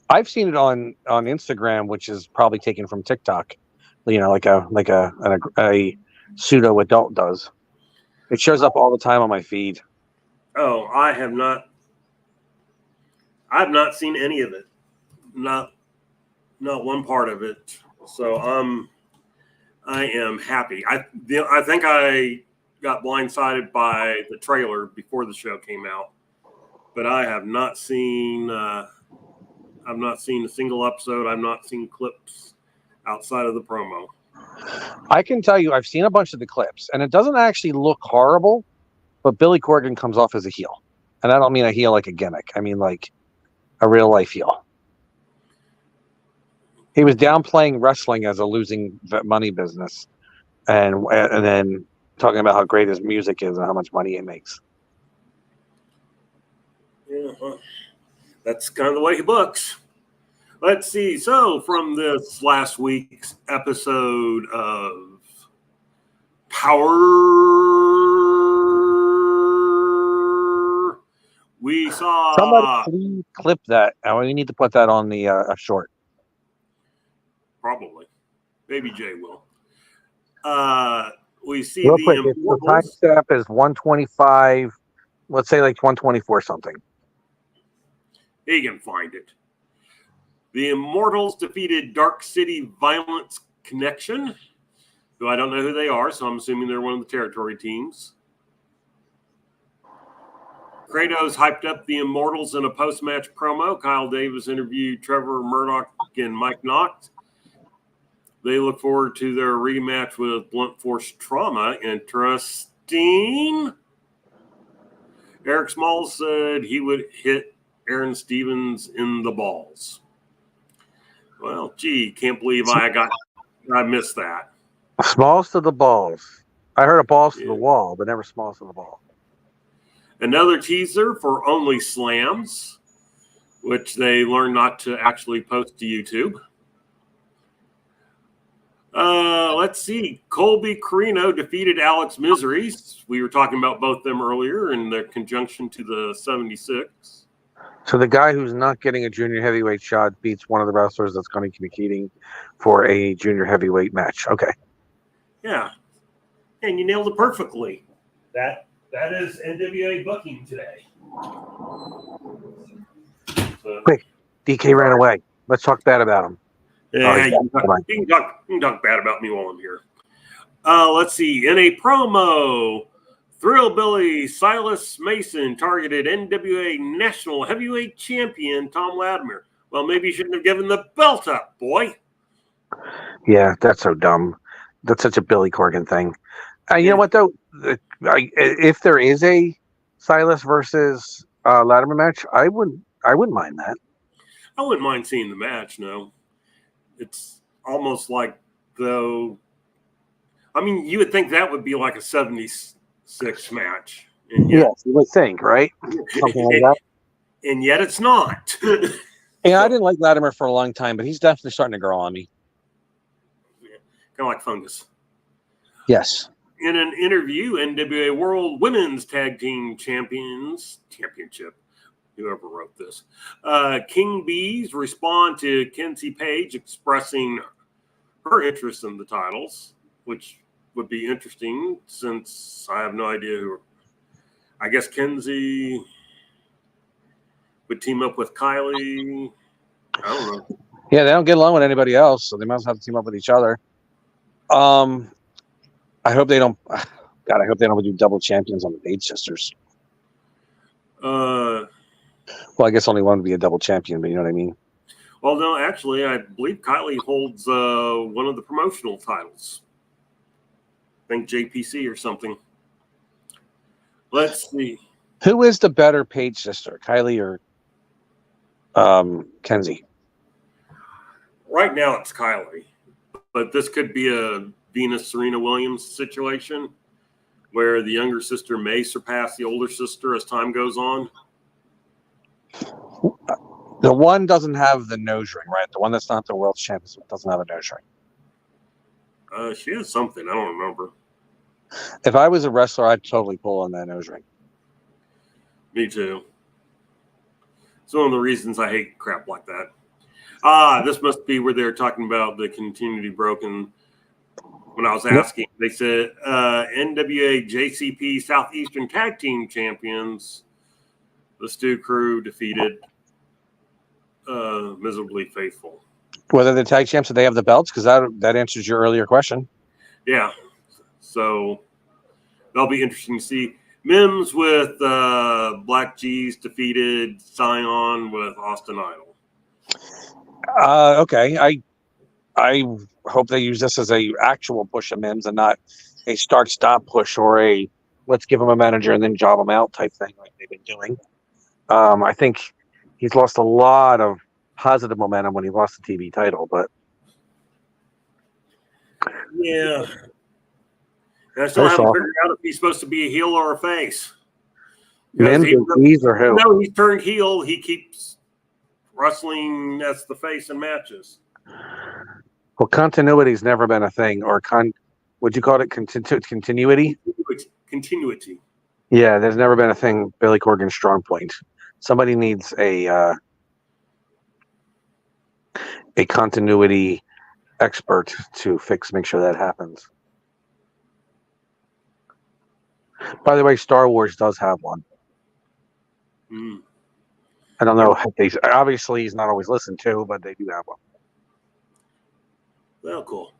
S5: I've seen it on Instagram, which is probably taken from TikTok. Like a pseudo adult does. It shows up all the time on my feed.
S4: Oh, I have not. I've not seen any of it. Not one part of it. So I am happy. I think I got blindsided by the trailer before the show came out, but I have not seen. I've not seen a single episode. I've not seen clips outside of the promo.
S5: I can tell you, I've seen a bunch of the clips, and it doesn't actually look horrible. But Billy Corgan comes off as a heel, and I don't mean a heel like a gimmick. I mean like a real life heel. He was downplaying wrestling as a losing money business, and then talking about how great his music is and how much money it makes.
S4: That's kind of the way he books. Let's see. So from this last week's episode of Power, we saw...
S5: Somebody please clip that. We need to put that on the short.
S4: Probably. Maybe Jay will. We see
S5: Real
S4: the
S5: quick, if the
S4: Immortals.
S5: timestamp is 125, let's say like 124 something.
S4: He can find it. The Immortals defeated Dark City Violence Connection, who I don't know who they are, so I'm assuming they're one of the territory teams. Kratos hyped up the Immortals in a post-match promo. Kyle Davis interviewed Trevor Murdoch and Mike Knox. They look forward to their rematch with Blunt Force Trauma. Interesting. Eric Smalls said he would hit Aaron Stevens in the balls. Well, gee, can't believe I missed that.
S5: Smalls to the balls. I heard a balls to the wall, but never smalls to the ball.
S4: Another teaser for Only Slams, which they learned not to actually post to YouTube. Let's see. Colby Carino defeated Alex Misery. We were talking about both them earlier in their conjunction to the 76.
S5: So the guy who's not getting a junior heavyweight shot beats one of the wrestlers that's going to be competing for a junior heavyweight match. Okay.
S4: Yeah. And you nailed it perfectly. That is NWA booking today. So,
S5: Quick, DK ran away. Let's talk bad about him.
S4: Yeah, you can talk bad about me while I'm here. Let's see. In a promo, Thrillbilly Silas Mason targeted NWA National Heavyweight Champion Tom Latimer. Well, maybe you shouldn't have given the belt up, boy.
S5: Yeah, that's so dumb. That's such a Billy Corgan thing. You know what, though? If there is a Silas versus Latimer match, I wouldn't mind that.
S4: I wouldn't mind seeing the match, no. It's almost like, though, I mean, you would think that would be like a 76 match. And yet,
S5: yes, you would think, right? Something like that.
S4: And yet it's not.
S5: Yeah, I didn't like Latimer for a long time, but he's definitely starting to grow on me.
S4: Yeah, kind of like fungus.
S5: Yes.
S4: In an interview, NWA World Women's Tag Team Championship, whoever wrote this, King Bees respond to Kenzie Page expressing her interest in the titles, which would be interesting since I have no idea who. I guess Kenzie would team up with Kylie. I don't know.
S5: Yeah, they don't get along with anybody else, so they must have to team up with each other. I hope they don't. God, I hope they don't do double champions on the Page sisters. Well, I guess only one would be a double champion, but you know what I mean?
S4: Well, no, actually, I believe Kylie holds one of the promotional titles. I think JPC or something. Let's see.
S5: Who is the better Page sister, Kylie or Kenzie?
S4: Right now, it's Kylie. But this could be a Venus Serena Williams situation where the younger sister may surpass the older sister as time goes on.
S5: The one doesn't have the nose ring, right? The one that's not the world champion doesn't have a nose ring.
S4: She has something. I don't remember.
S5: If I was a wrestler, I'd totally pull on that nose ring.
S4: Me too. It's one of the reasons I hate crap like that. This must be where they're talking about the continuity broken. When I was asking, they said NWA JCP Southeastern Tag Team Champions, the Stu Crew defeated Miserably Faithful.
S5: Whether they're tag champs or they have the belts, because that answers your earlier question.
S4: Yeah. So that'll be interesting to see. Mims with Black G's defeated Scion with Austin Idol.
S5: Okay. I hope they use this as a actual push of Mims and not a start-stop push or a let's give him a manager and then job him out type thing like they've been doing. I think he's lost a lot of positive momentum when he lost the TV title, but
S4: yeah. I still haven't figured out if he's supposed to be a heel or a face.
S5: Mims and Keys or who?
S4: No, he's turned heel. He keeps wrestling as the face in matches.
S5: Well, continuity's never been a thing, or would you call it continuity?
S4: Continuity.
S5: Yeah, there's never been a thing. Billy Corgan's strong point. Somebody needs a continuity expert to make sure that happens. By the way, Star Wars does have one. I don't know if obviously he's not always listened to, but they do have one.
S4: Well, cool.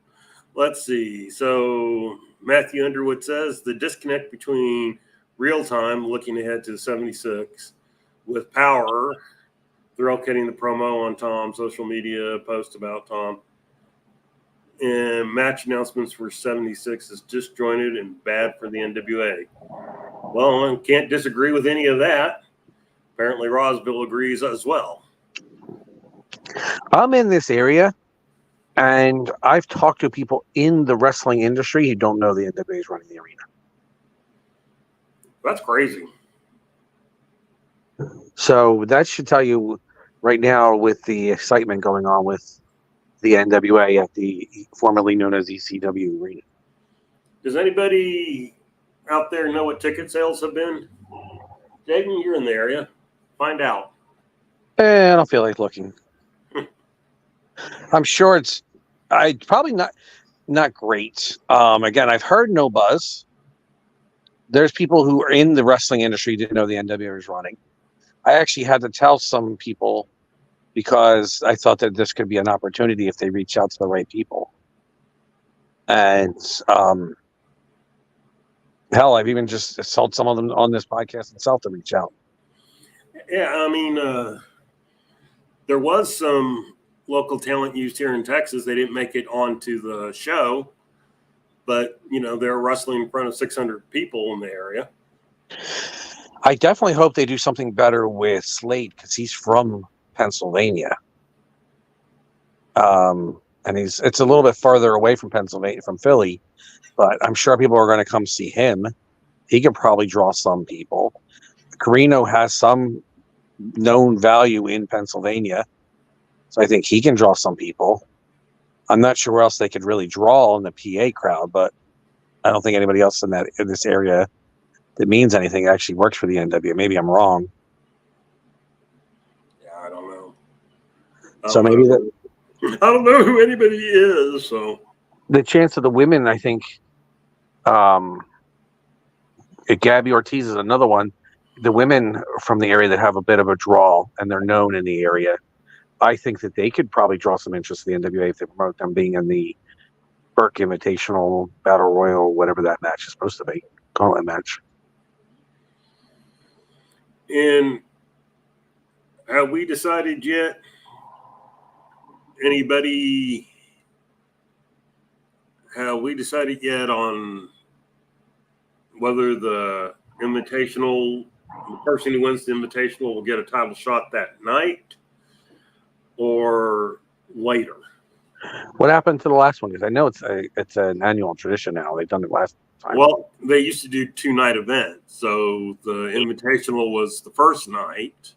S4: Let's see. So Matthew Underwood says the disconnect between real time, looking ahead to the 76, with Power. They're all getting the promo on Tom, social media post about Tom. And match announcements for 76 is disjointed and bad for the NWA. Well, I can't disagree with any of that. Apparently, Rosville agrees as well.
S5: I'm in this area, and I've talked to people in the wrestling industry who don't know the NWA is running the arena.
S4: That's crazy.
S5: So that should tell you right now, with the excitement going on with the NWA at the formerly known as ECW arena.
S4: Does anybody out there know what ticket sales have been? Jaden, you're in the area. Find out.
S5: I don't feel like looking. I'm sure it's probably not great. Again, I've heard no buzz. There's people who are in the wrestling industry didn't know the NWA was running. I actually had to tell some people because I thought that this could be an opportunity if they reach out to the right people. And hell, I've even just told some of them on this podcast itself to reach out.
S4: Yeah, I mean, there was some local talent used here in Texas. They didn't make it onto the show, but, they're wrestling in front of 600 people in the area.
S5: I definitely hope they do something better with Slade because he's from Pennsylvania. And it's a little bit farther away from Pennsylvania, from Philly, but I'm sure people are going to come see him. He could probably draw some people. Carino has some known value in Pennsylvania, so I think he can draw some people. I'm not sure where else they could really draw in the PA crowd, but I don't think anybody else in this area that means anything actually works for the NWA. Maybe I'm wrong.
S4: Yeah, I don't know.
S5: I
S4: don't know who anybody is. So
S5: the chance of the women, I think, Gabby Ortiz is another one. The women from the area that have a bit of a draw and they're known in the area, I think that they could probably draw some interest in the NWA if they promote them being in the Burke Invitational Battle Royal, whatever that match is supposed to be, gauntlet match.
S4: And have we decided yet? Have we decided yet on whether the Invitational, the person who wins the Invitational will get a title shot that night or later?
S5: What happened to the last one? Because I know it's an annual tradition now. They've done it last time.
S4: Well, they used to do 2-night events. So the Invitational was the first night,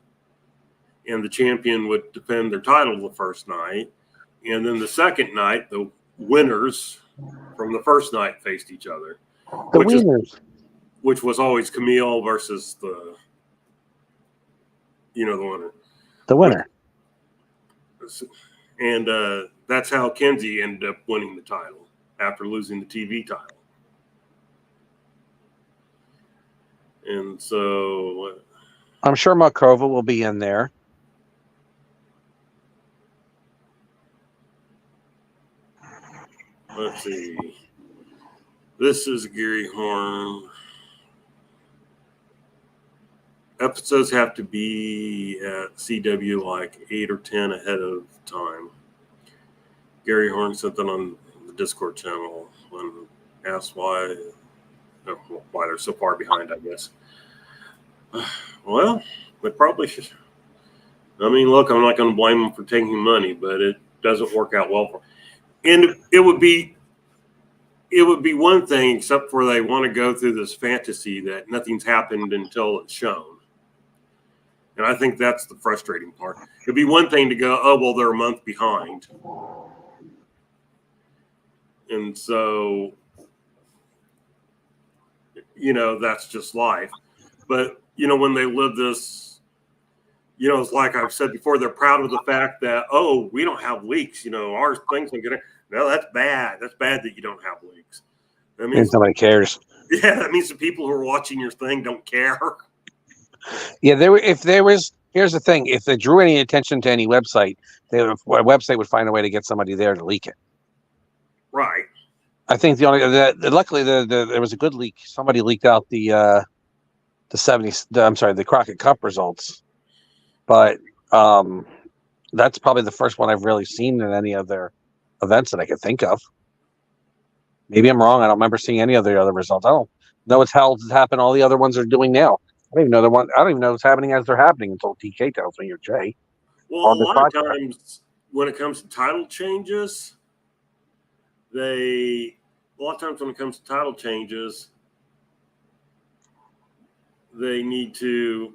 S4: and the champion would defend their title the first night. And then the second night, the winners from the first night faced each other. Which was always Camille versus the winner.
S5: The winner.
S4: And that's how Kenzie ended up winning the title after losing the TV title. And so
S5: I'm sure Makova will be in there.
S4: Let's see. This is Gary Horn. Episodes have to be at CW like 8 or 10 ahead of time. Gary Horn sent that on the Discord channel when asked why they're so far behind, I guess. Well, they probably should. I mean, look, I'm not going to blame them for taking money, but it doesn't work out well for them. And it would be it would be one thing, except for they want to go through this fantasy that nothing's happened until it's shown. And I think that's the frustrating part. It'd be one thing to go, oh, well, they're a month behind. And so, that's just life. But, when they live this, it's like I've said before, they're proud of the fact that, oh, we don't have leaks. Our things are good. No, that's bad. That's bad that you don't have leaks. That means
S5: nobody cares.
S4: Yeah, that means the people who are watching your thing don't care.
S5: Yeah, here's the thing. If they drew any attention to any website, a website would find a way to get somebody there to leak it.
S4: Right.
S5: I think luckily there was a good leak. Somebody leaked out the Crockett Cup results, but that's probably the first one I've really seen in any of their events that I could think of. Maybe I'm wrong. I don't remember seeing any of the other results. I don't know what's happened. All the other ones are doing now. I don't even know what's happening as they're happening until TK tells me or Jay.
S4: Well, a lot of times when it comes to title changes, they need to,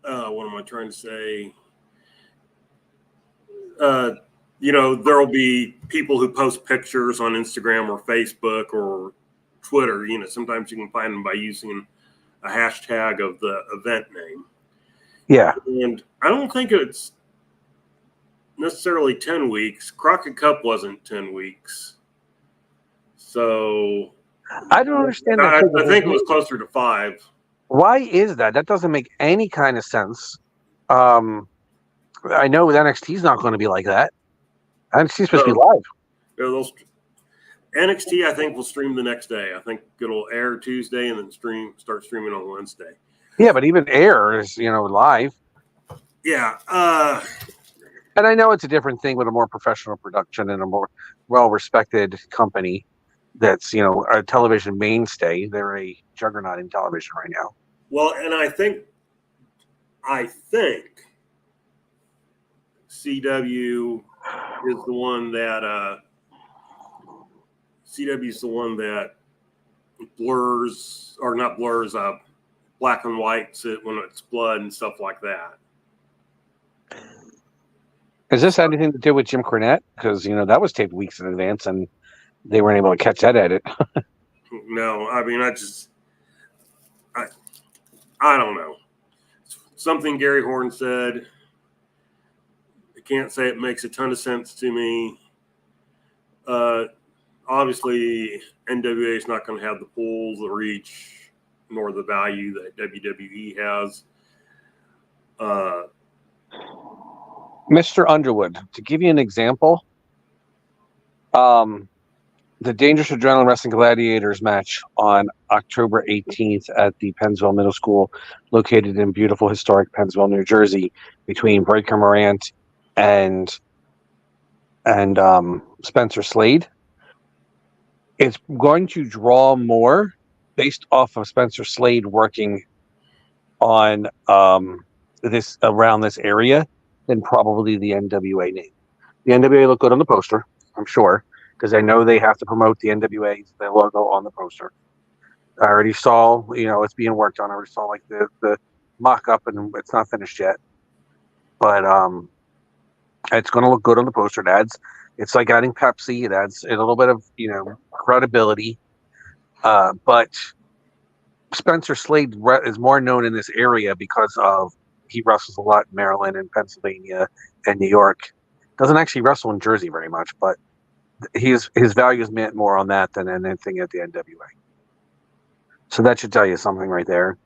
S4: what am I trying to say? There'll be people who post pictures on Instagram or Facebook or Twitter. Sometimes you can find them by using a hashtag of the event name.
S5: Yeah.
S4: And I don't think it's necessarily 10 weeks. Crockett Cup wasn't 10 weeks. So
S5: I don't understand
S4: I
S5: that.
S4: think it was closer to 5.
S5: Why is that? That doesn't make any kind of sense. I know NXT's not going to be like that. NXT's supposed to be live.
S4: NXT, I think, will stream the next day. I think it'll air Tuesday and then start streaming on Wednesday.
S5: Yeah, but even air is, live.
S4: Yeah.
S5: And I know it's a different thing with a more professional production and a more well-respected company that's, a television mainstay. They're a juggernaut in television right now.
S4: Well, and I think CW is the one that blurs or not blurs up black and whites it when it's blood and stuff like that.
S5: Is this anything to do with Jim Cornette? Because that was taped weeks in advance and they weren't able to catch that edit.
S4: No, I mean I don't know. Something Gary Horn said. I can't say it makes a ton of sense to me. Obviously, NWA is not going to have the pull, the reach, nor the value that WWE has.
S5: Mr. Underwood, to give you an example, the Dangerous Adrenaline Wrestling Gladiators match on October 18th at the Pennsville Middle School, located in beautiful, historic Pennsville, New Jersey, between Breaker Morant and Spencer Slade. It's going to draw more based off of Spencer Slade working on around this area than probably the NWA name. The NWA looked good on the poster, I'm sure, because I know they have to promote the NWA, the logo on the poster. I already saw, it's being worked on. I already saw like the mock-up, and it's not finished yet. But it's going to look good on the poster. It's like adding Pepsi. It adds a little bit of, credibility. But Spencer Slade is more known in this area because of he wrestles a lot in Maryland and Pennsylvania and New York. Doesn't actually wrestle in Jersey very much, but his value is meant more on that than anything at the NWA. So that should tell you something right there.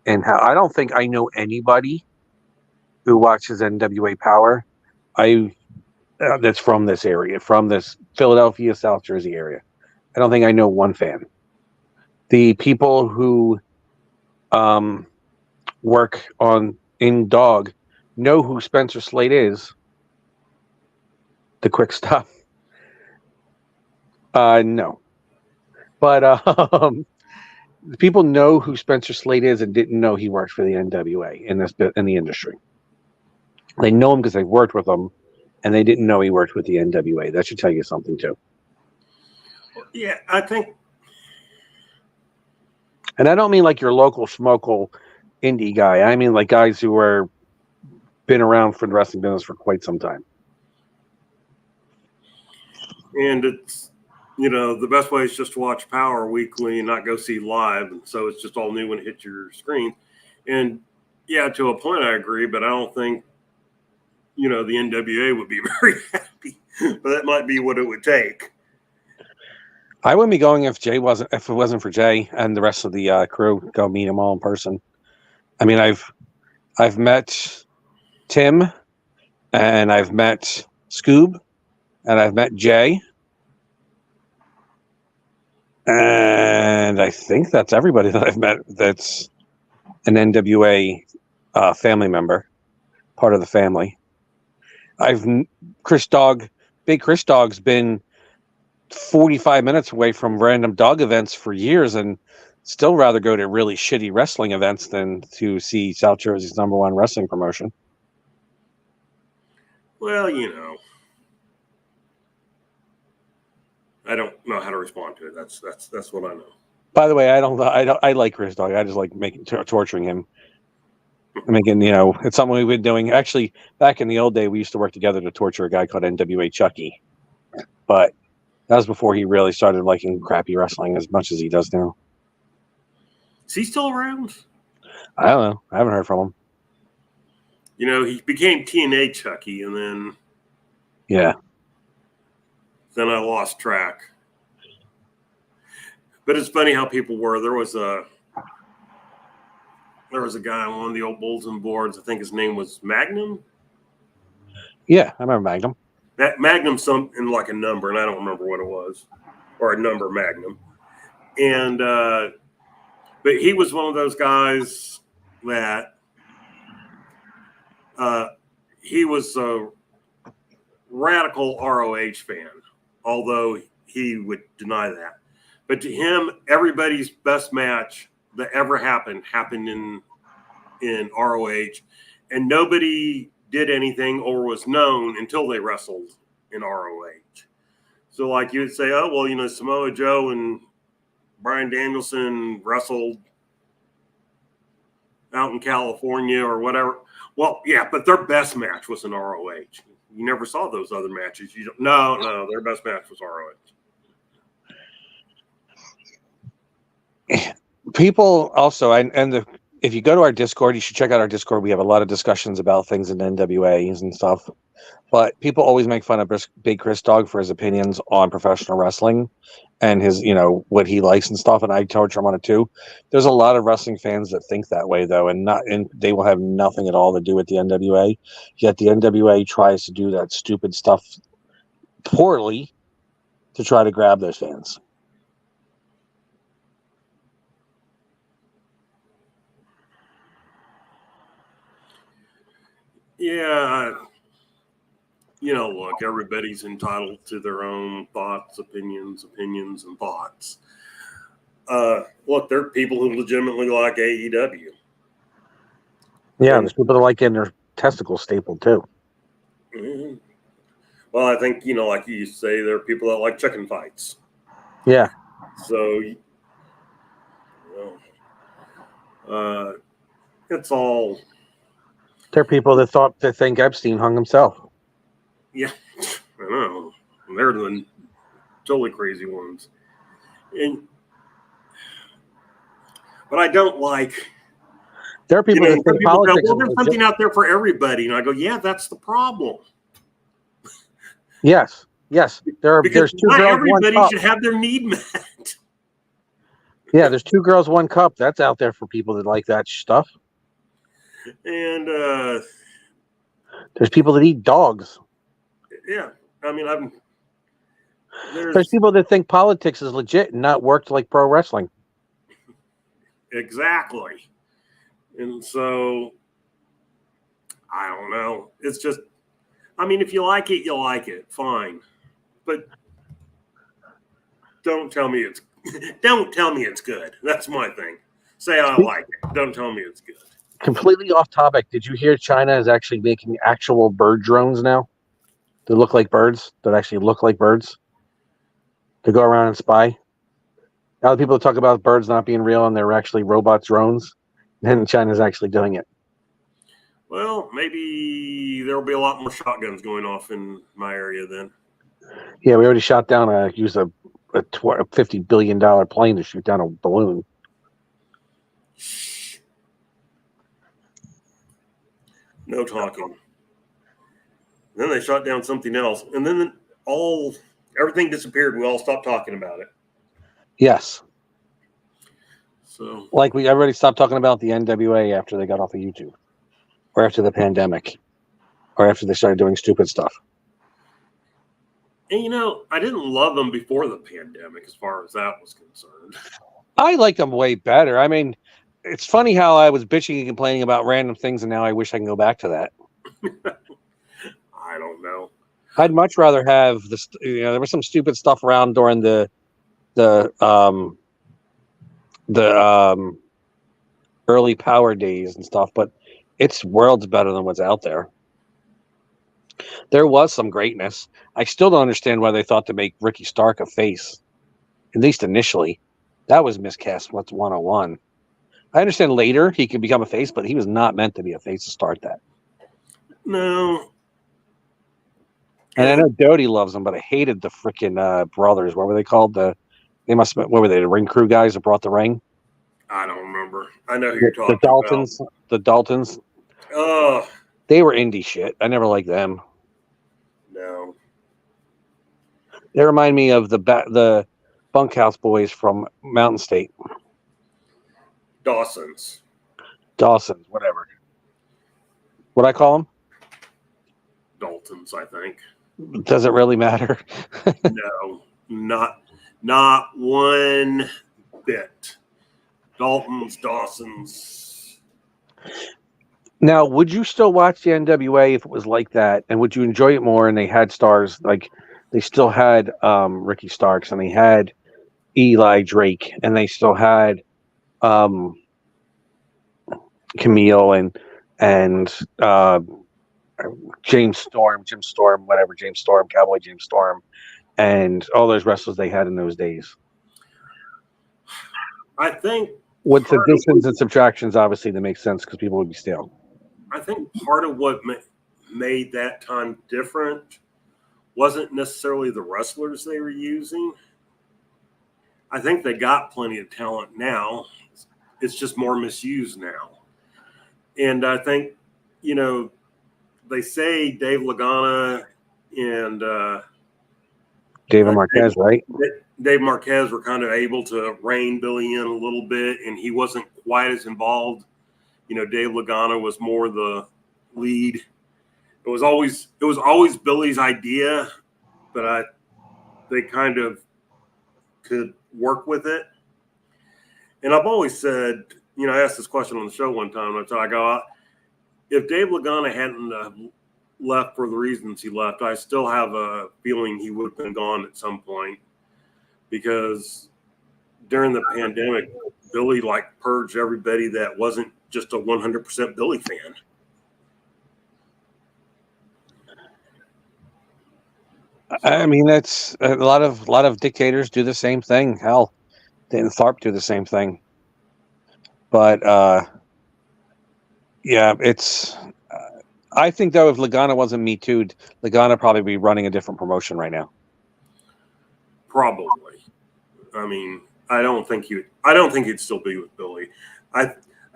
S5: And how I don't think I know anybody who watches NWA Power that's from this area, from this Philadelphia, South Jersey area. I don't think I know one fan. The people who work in Dog know who Spencer Slade is. The quick stuff. No. But the people know who Spencer Slade is and didn't know he worked for the NWA in the industry. They know him because they've worked with him, and they didn't know he worked with the NWA. That should tell you something too.
S4: Yeah, I think.
S5: And I don't mean like your local schmokel indie guy. I mean like guys who are been around for the wrestling business for quite some time.
S4: And it's, the best way is just to watch Power weekly and not go see live. And so it's just all new when it hits your screen. And yeah, to a point, I agree, but I don't think, the NWA would be very happy. But that might be what it would take.
S5: I wouldn't be going if it wasn't for Jay and the rest of the crew. Go meet them all in person. I mean, I've met Tim, and I've met Scoob, and I've met Jay, and I think that's everybody that I've met that's an NWA family member, part of the family. Big Chris Dog's been 45 minutes away from random dog events for years and still rather go to really shitty wrestling events than to see South Jersey's #1 wrestling promotion.
S4: Well, I don't know how to respond to it. That's what I know.
S5: By the way, I like Chris Dog. I just like torturing him. It's something we've been doing. Actually, back in the old day, we used to work together to torture a guy called NWA Chucky. But that was before he really started liking crappy wrestling as much as he does now.
S4: Is he still around?
S5: I don't know. I haven't heard from him.
S4: He became TNA Chucky, and then I lost track. But it's funny how people were. There was a guy on one of the old bulletin boards. I think his name was Magnum.
S5: Yeah, I remember Magnum.
S4: That Magnum in like a number, and I don't remember what it was, or a number Magnum. And but he was one of those guys that he was a radical ROH fan, although he would deny that. But to him, everybody's best match that ever happened in ROH, and nobody did anything or was known until they wrestled in ROH. So like you would say, oh, well, Samoa Joe and Bryan Danielson wrestled out in California or whatever. Well, yeah, but their best match was in ROH. You never saw those other matches. No, their best match was ROH.
S5: People also, if you go to our Discord, you should check out our Discord. We have a lot of discussions about things in NWAs and stuff. But people always make fun of Big Chris Dog for his opinions on professional wrestling and his, what he likes and stuff. And I torture him on it too. There's a lot of wrestling fans that think that way though, and they will have nothing at all to do with the NWA. Yet the NWA tries to do that stupid stuff poorly to try to grab those fans.
S4: Yeah, look, everybody's entitled to their own thoughts, opinions, and thoughts. Look, there are people who legitimately like AEW.
S5: Yeah, there's people that like getting their testicles stapled too.
S4: Mm-hmm. Well, I think, like you say, there are people that like chicken fights.
S5: Yeah.
S4: So, it's all...
S5: There are people that think Epstein hung himself.
S4: Yeah, I know. They're the totally crazy ones. But I don't like...
S5: There are people that think politics...
S4: There's something out there for everybody. And I go, yeah, that's the problem.
S5: Yes. There's two girls,
S4: everybody
S5: one cup.
S4: should have their need met.
S5: Yeah, there's 2 girls, 1 cup. That's out there for people that like that stuff.
S4: And
S5: there's people that eat dogs.
S4: Yeah, I mean,
S5: there's people that think politics is legit and not worked like pro wrestling.
S4: Exactly. And so, I don't know. It's just, I mean, if you like it, you like it. Fine. But don't tell me it's good. That's my thing. Say I like it. Don't tell me it's good.
S5: Completely off topic. Did you hear China is actually making actual bird drones now? That look like birds. That actually look like birds. to go around and spy. Now the people talk about birds not being real and they're actually robots, drones. And China's actually doing it.
S4: Well, maybe there will be a lot more shotguns going off in my area then.
S5: Yeah, we already shot down used a $50 billion plane to shoot down a balloon.
S4: No talking. Then they shot down something else, and then everything disappeared. We all stopped talking about it.
S5: Yes.
S4: So,
S5: like everybody stopped talking about the NWA after they got off of YouTube, or after the pandemic, or after they started doing stupid stuff.
S4: And I didn't love them before the pandemic, as far as that was concerned.
S5: I like them way better. I mean, it's funny how I was bitching and complaining about random things, and now I wish I can go back to that.
S4: I don't know.
S5: I'd much rather have this. There was some stupid stuff around during the early power days and stuff, but it's worlds better than what's out there. There was some greatness. I still don't understand why they thought to make Ricky Stark a face, at least initially. That was miscast. What's 101? I understand later he could become a face, but he was not meant to be a face to start that.
S4: No.
S5: And I know Dodie loves him, but I hated the freaking brothers. What were they called? What were they? The ring crew guys that brought the ring?
S4: I don't remember. I know who you're talking
S5: about. The Daltons.
S4: Oh.
S5: They were indie shit. I never liked them.
S4: No.
S5: They remind me of the bunkhouse boys from Mountain State.
S4: Dawson's,
S5: whatever. What I call them?
S4: Daltons, I think.
S5: Does it really matter?
S4: No, not one bit. Dalton's, Dawson's.
S5: Now, would you still watch the NWA if it was like that? And would you enjoy it more? And they had stars, like they still had Ricky Starks, and they had Eli Drake, and they still had Camille and Jim Storm, Cowboy James Storm, and all those wrestlers they had in those days.
S4: I think
S5: with additions and subtractions, obviously, that makes sense because people would be stale.
S4: I think part of what made that time different wasn't necessarily the wrestlers they were using. I think they got plenty of talent now. It's just more misused now. And I think, they say Dave Lagana and
S5: David Marquez, right?
S4: Dave Marquez were kind of able to rein Billy in a little bit, and he wasn't quite as involved. Dave Lagana was more the lead. It was always Billy's idea, but they kind of could work with it. And I've always said, I asked this question on the show one time. I go, if Dave Lagana hadn't left for the reasons he left, I still have a feeling he would have been gone at some point, because during the pandemic, Billy purged everybody that wasn't just a 100% Billy fan.
S5: I mean, that's a lot of dictators do the same thing. Hell, didn't Tharp do the same thing? But yeah, it's. I think though, if Lagana wasn't Me Too'd, Lagana probably be running a different promotion right now.
S4: Probably. I mean, I don't think he'd still be with Billy. I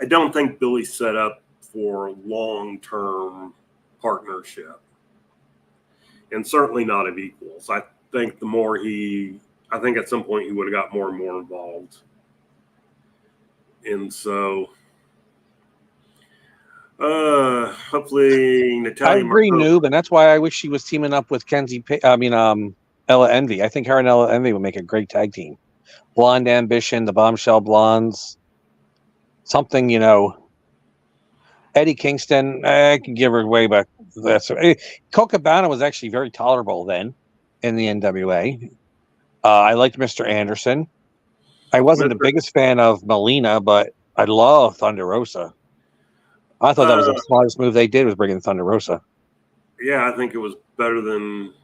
S4: don't think Billy's set up for long-term partnership, and certainly not of equals. I think at some point he would have got more and more involved. And so, hopefully Natalia.
S5: I agree, Noob, and that's why I wish she was teaming up with Ella Envy. I think her and Ella Envy would make a great tag team. Blonde Ambition, the Bombshell Blondes, something, Eddie Kingston, I can give her away, but Colt Cabana was actually very tolerable then in the NWA. I liked Mr. Anderson. I wasn't the biggest fan of Melina, but I love Thunder Rosa. I thought that was the smartest move they did, was bringing Thunder Rosa.
S4: Yeah, I think it was bigger than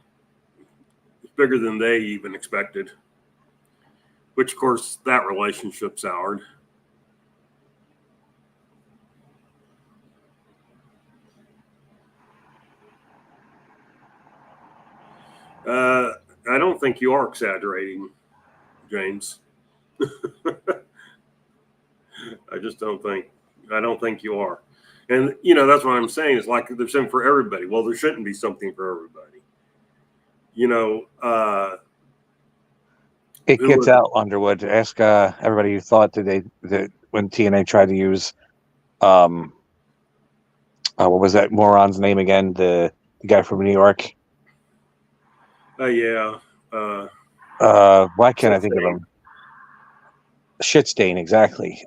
S4: they even expected. which of course that relationship soured. I don't think you are exaggerating, James. I just don't think. I don't think you are. And that's what I'm saying. Is like there's something for everybody. Well, there shouldn't be something for everybody.
S5: It gets out, Underwood. Ask everybody who thought that when TNA tried to use, what was that moron's name again? The guy from New York.
S4: Yeah.
S5: Why can't I think of him? Shitstain, exactly.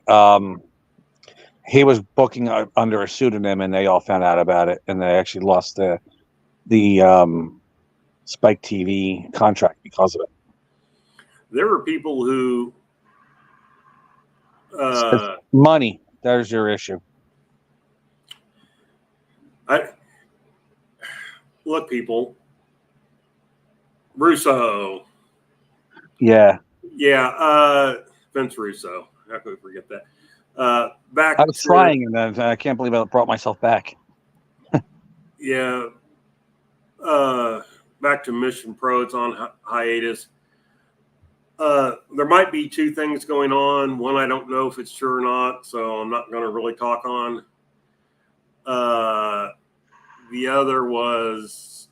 S5: He was booking under a pseudonym, and they all found out about it, and they actually lost the Spike TV contract because of it.
S4: There were people who
S5: money. There's your issue.
S4: Look, people. Russo.
S5: Yeah.
S4: Vince Russo. How could we forget that?
S5: I was trying, and I can't believe I brought myself back.
S4: Yeah. Back to Mission Pro. It's on hiatus. There might be two things going on. One, I don't know if it's true or not, so I'm not going to really talk on. The other was,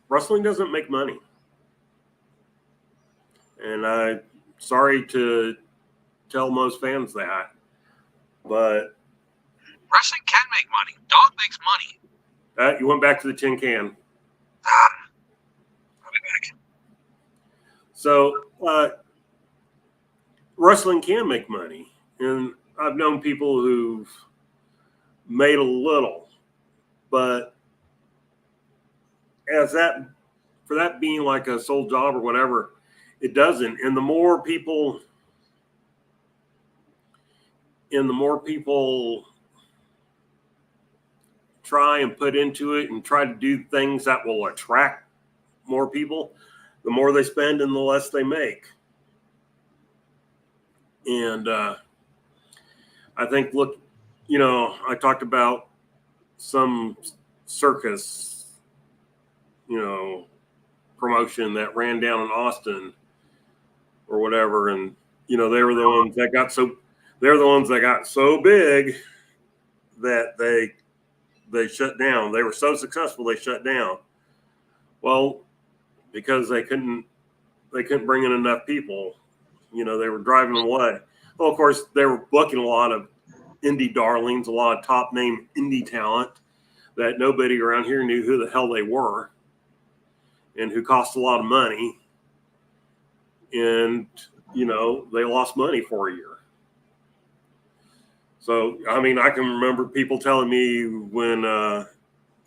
S4: wrestling doesn't make money. And I'm sorry to tell most fans that, but
S5: wrestling can make money. Dog makes money.
S4: You went back to the tin can.
S5: I'll be back.
S4: So, wrestling can make money. And I've known people who've made a little, but for that being like a sole job or whatever, it doesn't. And the more people try and put into it and try to do things that will attract more people, the more they spend and the less they make. And I think, look, I talked about some circus, promotion that ran down in Austin or whatever. And, they were the ones that got so big that they shut down. They were so successful, they shut down. Well, because they couldn't bring in enough people. They were driving them away. Well, of course, they were booking a lot of indie darlings, a lot of top name indie talent that nobody around here knew who the hell they were and who cost a lot of money. And, they lost money for a year. So, I mean, I can remember people telling me when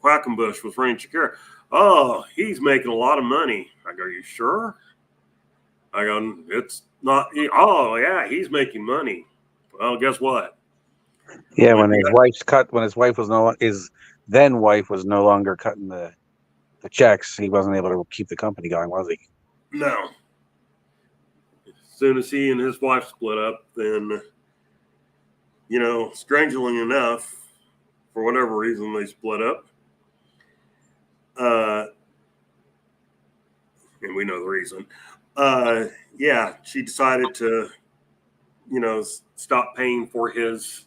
S4: Quackenbush was running Shakira, oh, he's making a lot of money. I go, you sure? I go, it's not. Oh, yeah, he's making money. Well, guess what?
S5: Yeah, when his wife was his then wife was no longer cutting the checks, he wasn't able to keep the company going, was he?
S4: No. As soon as he and his wife split up, then, strangely enough, for whatever reason they split up, and we know the reason. Yeah, she decided to, stop paying for his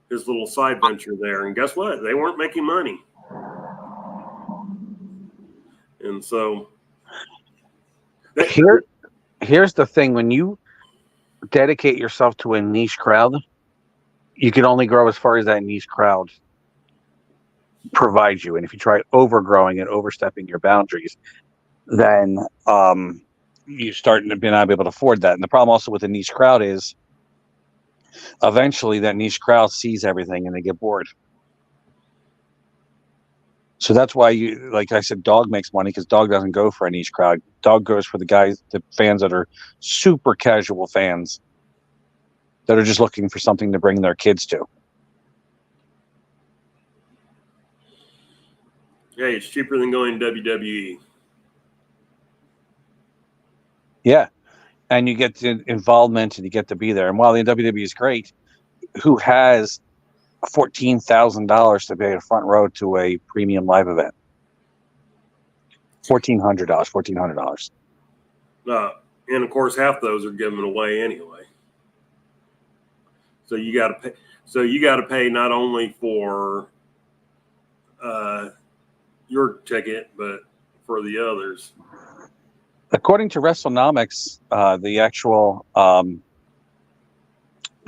S4: little side venture there. And guess what? They weren't making money. And so
S5: here's the thing. When you dedicate yourself to a niche crowd, you can only grow as far as that niche crowd provides you. And if you try overgrowing and overstepping your boundaries, then you start to be not able to afford that. And the problem also with a niche crowd is eventually that niche crowd sees everything and they get bored. So that's why like I said, Dog makes money because Dog doesn't go for a niche crowd. Dog goes for the fans that are super casual fans that are just looking for something to bring their kids to.
S4: Hey, it's cheaper than going WWE.
S5: Yeah, and you get the involvement and you get to be there. And while the WWE is great, who has $14,000 to pay a front row to a premium live event? $1,400.
S4: And of course, half those are given away anyway. So you got to pay. So you got to pay not only for your ticket, but for the others.
S5: According to WrestleNomics, the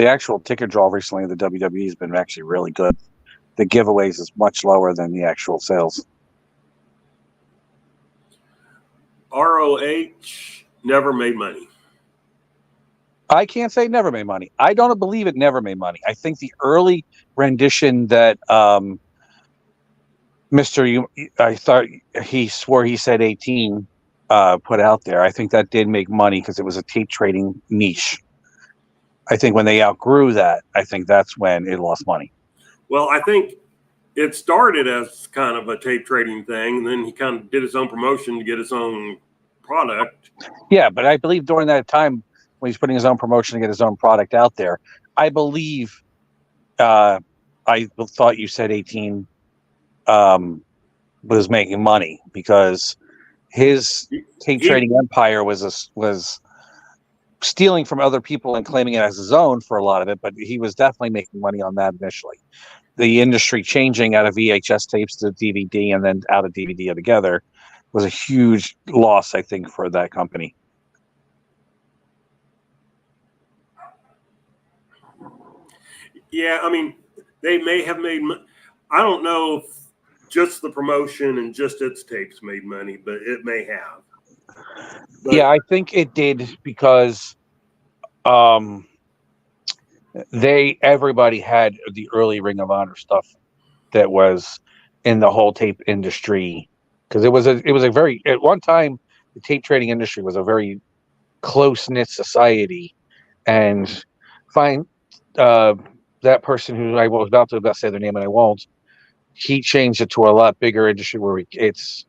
S5: actual ticket draw recently in the WWE has been actually really good. The giveaways is much lower than the actual sales.
S4: ROH never made money.
S5: I can't say never made money. I don't believe it never made money. I think the early rendition that I thought he swore he said 18 put out there, I think that did make money because it was a tape trading niche. I think when they outgrew that, I think that's when it lost money.
S4: Well, I think it started as kind of a tape trading thing, and then he kind of did his own promotion to get his own product.
S5: Yeah, but I believe during that time when he's putting his own promotion to get his own product out there, I believe I thought you said 18 was making money because his tape trading empire was stealing from other people and claiming it as his own for a lot of it, but he was definitely making money on that initially. The industry changing out of VHS tapes to DVD and then out of DVD altogether was a huge loss, I think, for that company.
S4: Yeah, I mean, they may have made. I don't know if just the promotion and just its tapes made money, but it may have. But,
S5: yeah, I think it did because everybody had the early Ring of Honor stuff that was in the whole tape industry because it was a very, at one time the tape trading industry was a very close-knit society, and that person who I was about to say their name and I won't, he changed it to a lot bigger industry where it's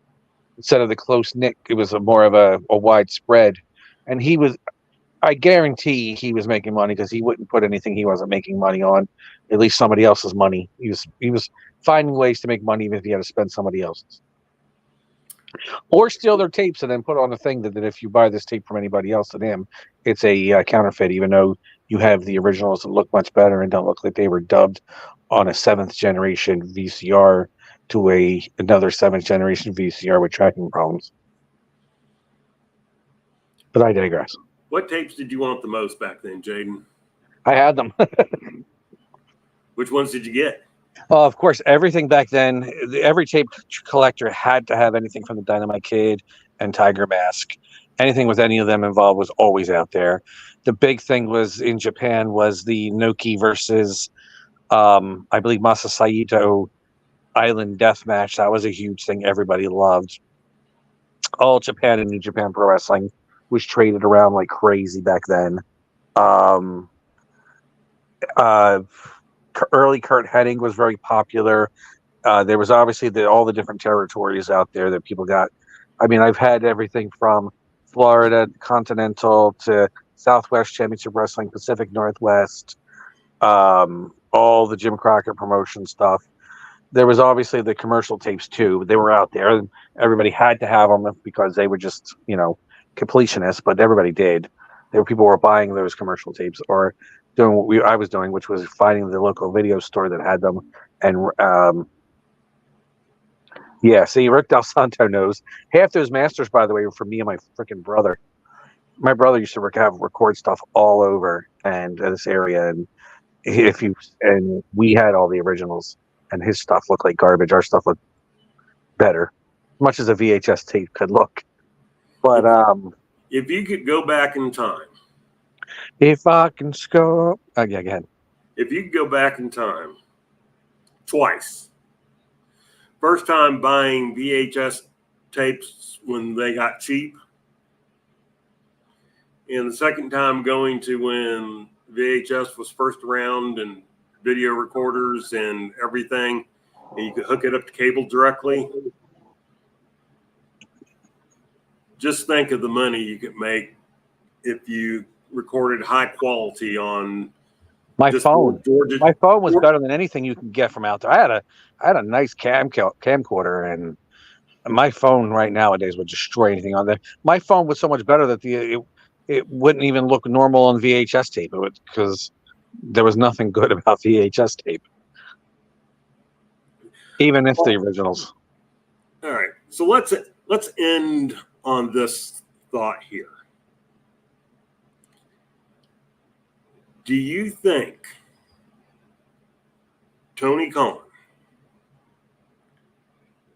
S5: instead of the close-knit, it was more of a widespread, and I guarantee he was making money because he wouldn't put anything he wasn't making money on, at least somebody else's money. He was finding ways to make money even if he had to spend somebody else's. Or steal their tapes and then put on a thing that if you buy this tape from anybody else than him, it's a counterfeit, even though you have the originals that look much better and don't look like they were dubbed on a 7th generation VCR to another 7th generation VCR with tracking problems. But I digress.
S4: what tapes did you want the most back then, Jaden?
S5: I had them.
S4: Which ones did you get?
S5: Of course, everything back then, every tape collector had to have anything from the Dynamite Kid and Tiger Mask. Anything with any of them involved was always out there. The big thing was in Japan was the Noki versus, I believe, Masa Saito Island Death Match. That was a huge thing everybody loved. All Japan and New Japan Pro Wrestling was traded around like crazy back then. Early Kurt Hennig was very popular. There was obviously all the different territories out there that people got. I mean, I've had everything from Florida Continental to Southwest Championship Wrestling, Pacific Northwest, all the Jim Crockett promotion stuff. There was obviously the commercial tapes too. They were out there, and everybody had to have them because they were just, completionists. But everybody did. People were buying those commercial tapes or doing what I was doing, which was finding the local video store that had them. And see, Rick Del Santo knows. Half those masters, by the way, were for me and my freaking brother. My brother used to record stuff all over and this area, and we had all the originals, and his stuff looked like garbage. Our stuff looked better, much as a VHS tape could look. But
S4: if you could go back in time,
S5: if I can score, go ahead.
S4: If you could go back in time twice, first time buying VHS tapes when they got cheap, and the second time going to when VHS was first around and video recorders and everything, and you could hook it up to cable directly. Just think of the money you could make if you recorded high quality on
S5: My
S4: just
S5: phone.
S4: Georgia.
S5: My phone was better than anything you can get from out there. I had a nice camcorder, and my phone right nowadays would destroy anything on there. My phone was so much better that it wouldn't even look normal on VHS tape. It would, because there was nothing good about VHS tape, even if the originals.
S4: All right, so let's end on this thought here. Do you think Tony Khan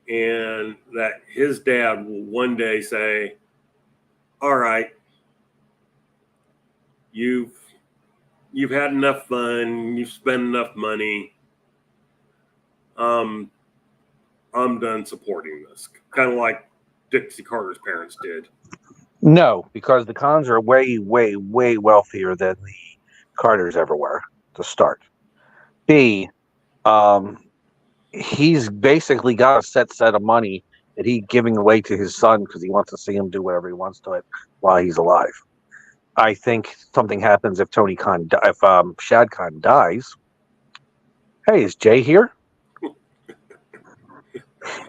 S4: and that his dad will one day say, all right, you've had enough fun, you've spent enough money, I'm done supporting this, kind of like Dixie Carter's parents did?
S5: No, because the Khans are way, way, way wealthier than the Carters ever were to start. B, he's basically got a set of money that he's giving away to his son because he wants to see him do whatever he wants to it while he's alive. I think something happens if Shad Khan dies. Hey, is Jay here?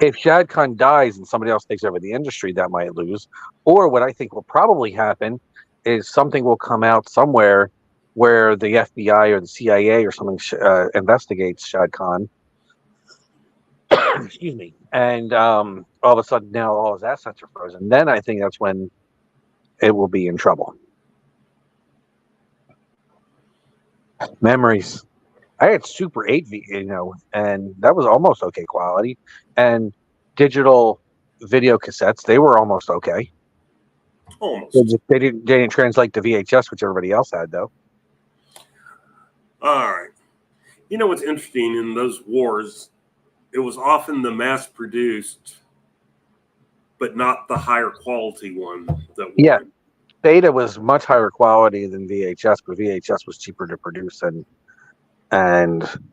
S5: If Shad Khan dies and somebody else takes over the industry, that might lose. Or what I think will probably happen is something will come out somewhere where the FBI or the CIA or something investigates Shad Khan. Excuse me. And all of a sudden now all his assets are frozen. Then I think that's when it will be in trouble. Memories. I had Super 8, and that was almost okay quality. And digital video cassettes, they were almost okay.
S4: Almost.
S5: They didn't translate to VHS, which everybody else had, though.
S4: All right. You know what's interesting in those wars? It was often the mass-produced, but not the higher quality one that won.
S5: Yeah. Beta was much higher quality than VHS, but VHS was cheaper to produce, and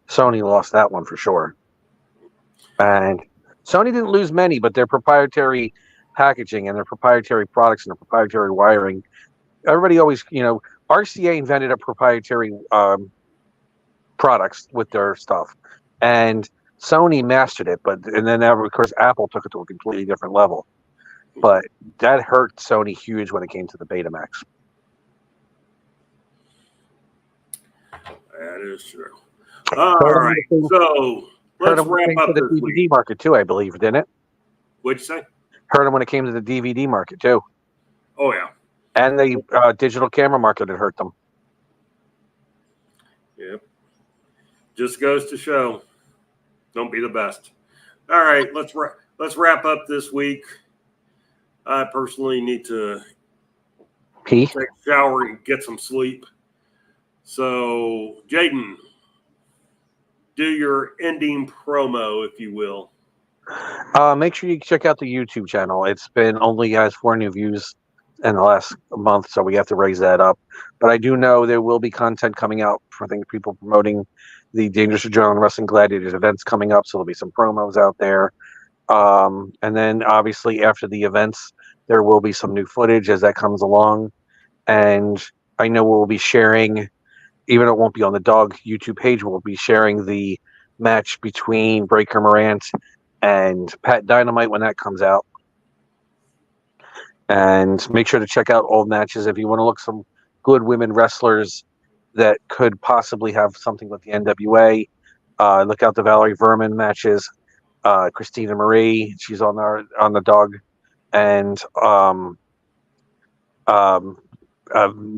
S5: Sony lost that one for sure. And Sony didn't lose many, but their proprietary packaging and their proprietary products and their proprietary wiring. Everybody always, RCA invented a proprietary products with their stuff, and Sony mastered it. And then of course Apple took it to a completely different level. But that hurt Sony huge when it came to the Betamax.
S4: That is true. All right, so let's wrap up
S5: the DVD market too, I believe, didn't it?
S4: What'd you say?
S5: Hurt them when it came to the DVD market too.
S4: Oh yeah.
S5: And the digital camera market had hurt them.
S4: Yep. Just goes to show, don't be the best. All right, let's wrap up this week. I personally need to
S5: take
S4: a shower and get some sleep. So, Jaden, do your ending promo, if you will.
S5: Make sure you check out the YouTube channel. It's been only has 4 new views in the last month, so we have to raise that up. But I do know there will be content coming out for people promoting the Dangerous Adrenaline Wrestling Gladiators events coming up, so there'll be some promos out there. And then obviously after the events, there will be some new footage as that comes along. And I know we'll be sharing, even though it won't be on the Dog YouTube page, we'll be sharing the match between Breaker Morant and Pat Dynamite when that comes out. And make sure to check out old matches if you want to look some good women wrestlers that could possibly have something with the NWA. Look out the Valerie Verman matches. Christina Marie, she's on the Dog, and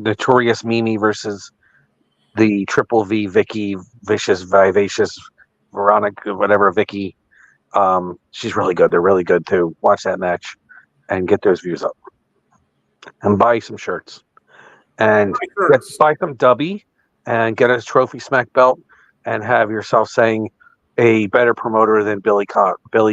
S5: Notorious Mimi versus the Triple V Vicky, Vicious, Vivacious, Veronica, whatever Vicky. She's really good. They're really good too. Watch that match and get those views up, and buy some shirts, and buy some Dubby, and get a Trophy Smack belt, and have yourself saying a better promoter than Billy Khan. Wow,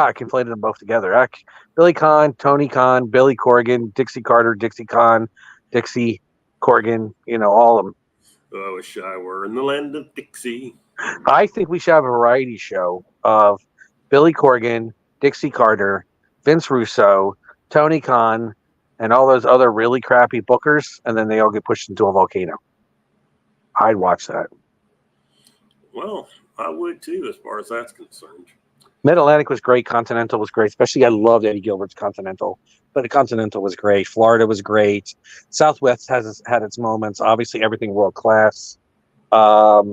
S5: I conflated them both together. Billy Khan, Tony Khan, Billy Corgan, Dixie Carter, Dixie Khan, Dixie Corgan, all of them.
S4: I wish I were in the land of Dixie.
S5: I think we should have a variety show of Billy Corgan, Dixie Carter, Vince Russo, Tony Khan, and all those other really crappy bookers, and then they all get pushed into a volcano. I'd watch that.
S4: Well, I would too, as far as that's concerned.
S5: Mid-Atlantic was great. Continental was great. Especially, I loved Eddie Gilbert's Continental. But the Continental was great. Florida was great. Southwest has had its moments. Obviously, everything world class. Back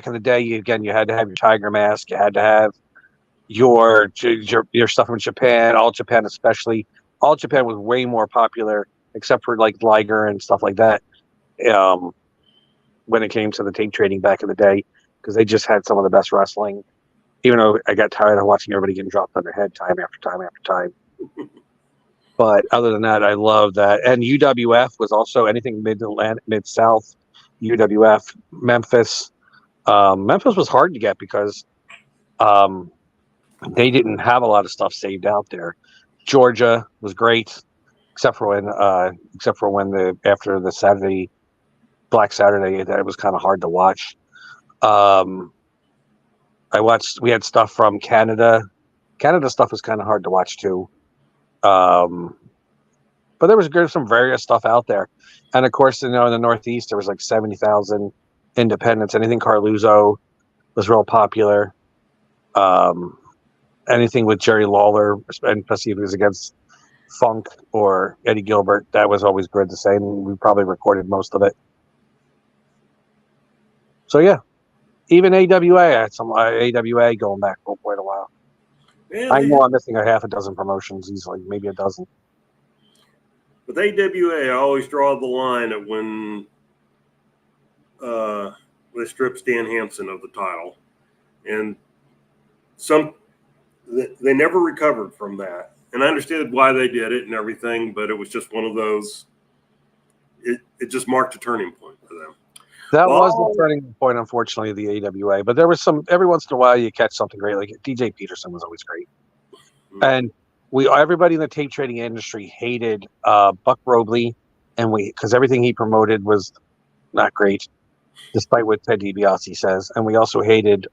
S5: in the day, you had to have your tiger mask. You had to have your stuff from Japan. All Japan, especially. All Japan was way more popular, except for like Liger and stuff like that. When it came to the tape trading back in the day, because they just had some of the best wrestling, even though I got tired of watching everybody getting dropped on their head time after time after time. But other than that, I love that. And UWF was also anything Mid-Atlantic, Mid-South, UWF, Memphis. Memphis was hard to get because they didn't have a lot of stuff saved out there. Georgia was great, except for when after the Saturday, Black Saturday, that it was kind of hard to watch. We had stuff from Canada. Canada stuff was kind of hard to watch too. But there was some various stuff out there. And of course, in the Northeast, there was like 70,000 independents. Anything Carluzzo was real popular. Anything with Jerry Lawler, especially if it was against Funk or Eddie Gilbert, that was always good to say. And we probably recorded most of it. So yeah, even AWA, I had some AWA going back for quite a while.
S4: Yeah,
S5: I know I'm missing a half a dozen promotions easily, maybe a dozen.
S4: With AWA, I always draw the line at when they stripped Stan Hansen of the title, and they never recovered from that. And I understood why they did it and everything, but it was just one of those. It just marked a turning point for them.
S5: That was the turning point, unfortunately, of the AWA. But there was every once in a while you catch something great. Like DJ Peterson was always great. Mm-hmm. And everybody in the tape trading industry hated Buck Robley, and because everything he promoted was not great, despite what Ted DiBiase says. And we also hated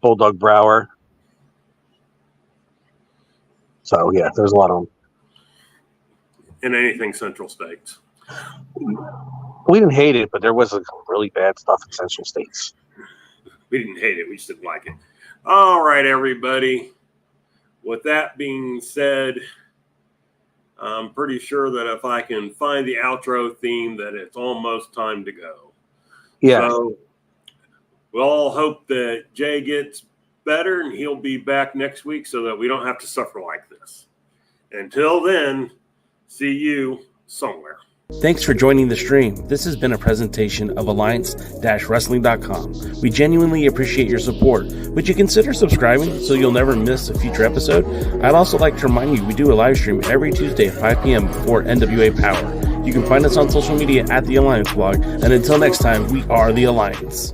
S5: Bulldog Brower. So yeah, there's a lot of them.
S4: And anything Central States.
S5: We didn't hate it, but there was some really bad stuff in Central States.
S4: We didn't hate it. We just didn't like it. All right, everybody. With that being said, I'm pretty sure that if I can find the outro theme, that it's almost time to go.
S5: Yeah.
S4: So we'll all hope that Jay gets better and he'll be back next week so that we don't have to suffer like this. Until then, see you somewhere.
S1: Thanks for joining the stream. This has been a presentation of Alliance-Wrestling.com. We genuinely appreciate your support. Would you consider subscribing so you'll never miss a future episode? I'd also like to remind you we do a live stream every Tuesday at 5 p.m. before NWA Power. You can find us on social media at The Alliance Blog. And until next time, we are The Alliance.